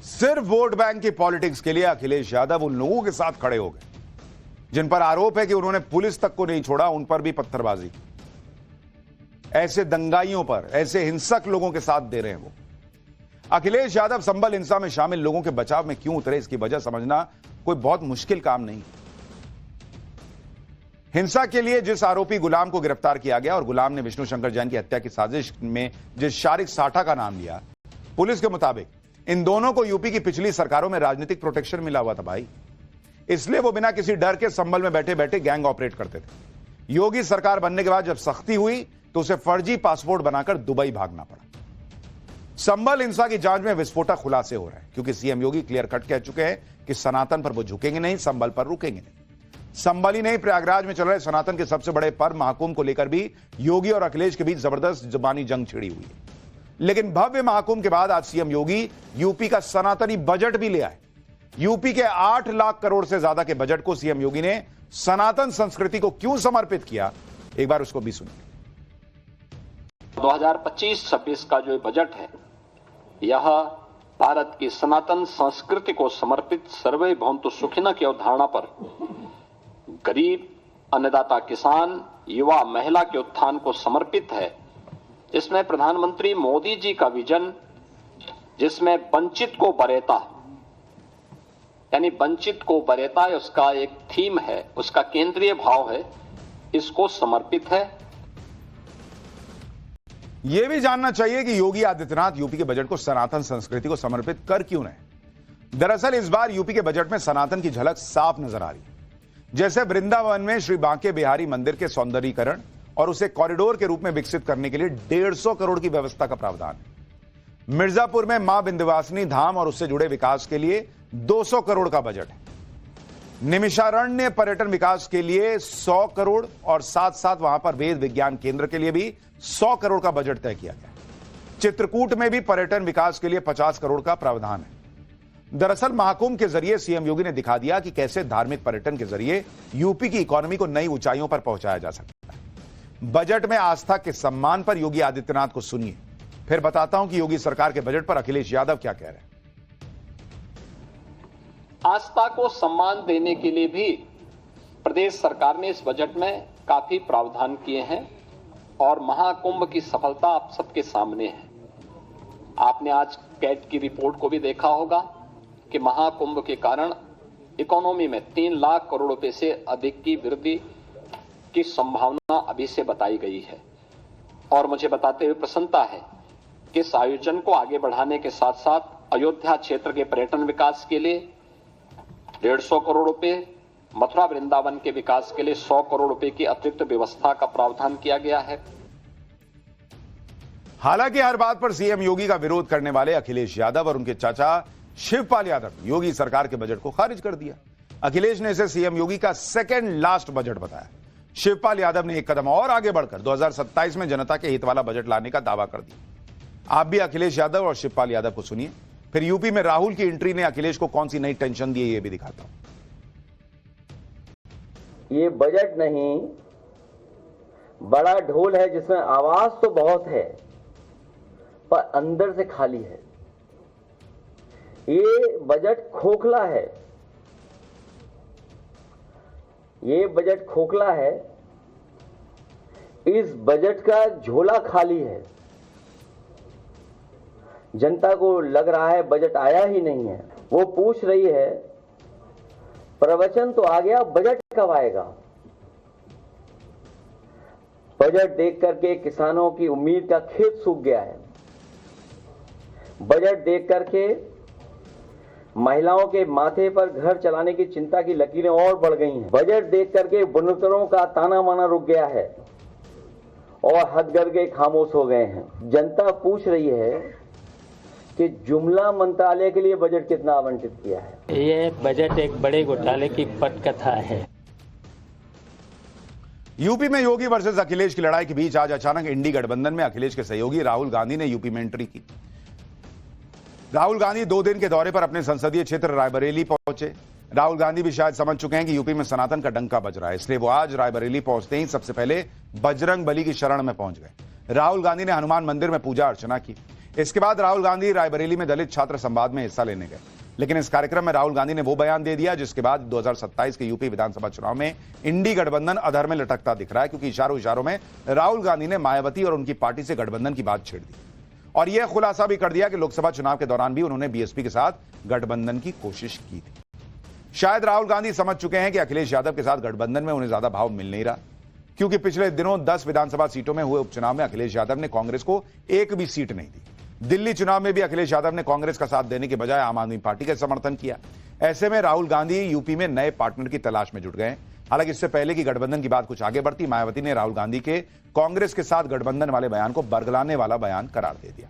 सिर्फ वोट बैंक की पॉलिटिक्स के लिए अखिलेश यादव उन लोगों के साथ खड़े हो गए जिन पर आरोप है कि उन्होंने पुलिस तक को नहीं छोड़ा, उन पर भी पत्थरबाजी की। ऐसे दंगाइयों पर, ऐसे हिंसक लोगों के साथ दे रहे हैं वो। अखिलेश यादव संभल हिंसा में शामिल लोगों के बचाव में क्यों उतरे, इसकी वजह समझना कोई बहुत मुश्किल काम नहीं। हिंसा के लिए जिस आरोपी गुलाम को गिरफ्तार किया गया और गुलाम ने विष्णु शंकर जैन की हत्या की साजिश में जिस शारिक साठा का नाम लिया, पुलिस के मुताबिक इन दोनों को यूपी की पिछली सरकारों में राजनीतिक प्रोटेक्शन मिला हुआ था भाई। इसलिए वो बिना किसी डर के संभल में बैठे बैठे गैंग ऑपरेट करते थे। योगी सरकार बनने के बाद जब सख्ती हुई तो उसे फर्जी पासपोर्ट बनाकर दुबई भागना पड़ा। संभल हिंसा की जांच में विस्फोटक खुलासे हो रहे हैं क्योंकि सीएम योगी क्लियर कट कह चुके हैं कि सनातन पर वो झुकेंगे नहीं, संभल पर रुकेंगे नहीं। संभल ही नहीं, प्रयागराज में चल रहे सनातन के सबसे बड़े पर्व महाकुंभ को लेकर भी योगी और अखिलेश के बीच जबरदस्त जुबानी जंग छिड़ी हुई है। लेकिन भव्य महाकुंभ के बाद आज सीएम योगी यूपी का सनातनी बजट भी ले आए। यूपी के 8 लाख करोड़ से ज्यादा के बजट को सीएम योगी ने सनातन संस्कृति को क्यों समर्पित किया, एक बार उसको भी सुनिए। 2025-26 का जो बजट है यह भारत की सनातन संस्कृति को समर्पित सर्वे भवन्तु सुखिनः की अवधारणा पर गरीब, अन्नदाता किसान, युवा, महिला के उत्थान को समर्पित है, जिसमें प्रधानमंत्री मोदी जी का विजन, जिसमें वंचित को वरेता, यानी वंचित को वरेता उसका एक थीम है, उसका केंद्रीय भाव है, इसको समर्पित है। यह भी जानना चाहिए कि योगी आदित्यनाथ यूपी के बजट को सनातन संस्कृति को समर्पित कर क्यों रहे। दरअसल इस बार यूपी के बजट में सनातन की झलक साफ नजर आ रही है। जैसे वृंदावन में श्री बांके बिहारी मंदिर के सौंदर्यीकरण और उसे कॉरिडोर के रूप में विकसित करने के लिए 150 करोड़ की व्यवस्था का प्रावधान है। मिर्जापुर में मां विंध्यवासिनी धाम और उससे जुड़े विकास के लिए 200 करोड़ का बजट है। निमिषारण्य पर्यटन विकास के लिए 100 करोड़ और साथ साथ वहां पर वेद विज्ञान केंद्र के लिए भी 100 करोड़ का बजट तय किया गया। चित्रकूट में भी पर्यटन विकास के लिए 50 करोड़ का प्रावधान है। दरअसल महाकुंभ के जरिए सीएम योगी ने दिखा दिया कि कैसे धार्मिक पर्यटन के जरिए यूपी की इकोनॉमी को नई ऊंचाइयों पर पहुंचाया जा सकता है। बजट में आस्था के सम्मान पर योगी आदित्यनाथ को सुनिए, फिर बताता हूं कि योगी सरकार के बजट पर अखिलेश यादव क्या कह रहे हैं। आस्था को सम्मान देने के लिए भी प्रदेश सरकार ने इस बजट में काफी प्रावधान किए हैं और महाकुंभ की सफलता आप सबके सामने है। आपने आज कैट की रिपोर्ट को भी देखा होगा कि महाकुंभ के कारण इकोनॉमी में 3 लाख करोड़ रुपए से अधिक की वृद्धि की संभावना अभी से बताई गई है और मुझे बताते हुए प्रसन्नता है कि इस आयोजन को आगे बढ़ाने के साथ साथ अयोध्या क्षेत्र के पर्यटन विकास के लिए 150 करोड़ रुपए, मथुरा वृंदावन के विकास के लिए 100 करोड़ रुपए की अतिरिक्त व्यवस्था का प्रावधान किया गया है। हालांकि हर बात पर सीएम योगी का विरोध करने वाले अखिलेश यादव और उनके चाचा शिवपाल यादव ने योगी सरकार के बजट को खारिज कर दिया। अखिलेश ने इसे सीएम योगी का सेकंड लास्ट बजट बताया। शिवपाल यादव ने एक कदम और आगे बढ़कर 2027 में जनता के हित वाला बजट लाने का दावा कर दिया। आप भी अखिलेश यादव और शिवपाल यादव को सुनिए, फिर यूपी में राहुल की एंट्री ने अखिलेश को कौन सी नई टेंशन दी है यह भी दिखाता हूं। ये बजट नहीं, बड़ा ढोल है जिसमें आवाज तो बहुत है पर अंदर से खाली है। ये बजट खोखला है, ये बजट खोखला है। इस बजट का झोला खाली है। जनता को लग रहा है बजट आया ही नहीं है। वो पूछ रही है प्रवचन तो आ गया, बजट कब आएगा। बजट देख करके किसानों की उम्मीद का खेत सूख गया है। बजट देख करके महिलाओं के माथे पर घर चलाने की चिंता की लकीरें और बढ़ गई हैं। बजट देख करके बुनकरों का ताना माना रुक गया है और हथकरघे खामोश हो गए हैं। जनता पूछ रही है कि जुमला मंत्रालय के लिए बजट कितना आवंटित किया है। ये बजट एक बड़े घोटाले की पटकथा है। यूपी में योगी वर्सेस अखिलेश की लड़ाई के बीच आज अचानक इंडी गठबंधन में अखिलेश के सहयोगी राहुल गांधी ने यूपी में एंट्री की। राहुल गांधी 2 दिन के दौरे पर अपने संसदीय क्षेत्र रायबरेली पहुंचे। राहुल गांधी भी शायद समझ चुके हैं कि यूपी में सनातन का डंका बज रहा है, इसलिए वो आज रायबरेली पहुंचते ही सबसे पहले बजरंग बली की शरण में पहुंच गए। राहुल गांधी ने हनुमान मंदिर में पूजा अर्चना की। इसके बाद राहुल गांधी रायबरेली में दलित छात्र संवाद में हिस्सा लेने गए, लेकिन इस कार्यक्रम में राहुल गांधी ने वो बयान दे दिया जिसके बाद 2027 के यूपी विधानसभा चुनाव में इंडी गठबंधन अधर में लटकता दिख रहा है, क्योंकि इशारों में राहुल गांधी ने मायावती और उनकी पार्टी से गठबंधन की बात छेड़ दी और यह खुलासा भी कर दिया कि लोकसभा चुनाव के दौरान भी उन्होंने बीएसपी के साथ गठबंधन की कोशिश की थी। शायद राहुल गांधी समझ चुके हैं कि अखिलेश यादव के साथ गठबंधन में उन्हें ज्यादा भाव मिल नहीं रहा, क्योंकि पिछले दिनों 10 विधानसभा सीटों में हुए उपचुनाव में अखिलेश यादव ने कांग्रेस को एक भी सीट नहीं दी। दिल्ली चुनाव में भी अखिलेश यादव ने कांग्रेस का साथ देने के बजाय आम आदमी पार्टी का समर्थन किया। ऐसे में राहुल गांधी यूपी में नए पार्टनर की तलाश में जुट गए। हालांकि इससे पहले कि गठबंधन की बात कुछ आगे बढ़ती, मायावती ने राहुल गांधी के कांग्रेस के साथ गठबंधन वाले बयान को बरगलाने वाला बयान करार दे दिया।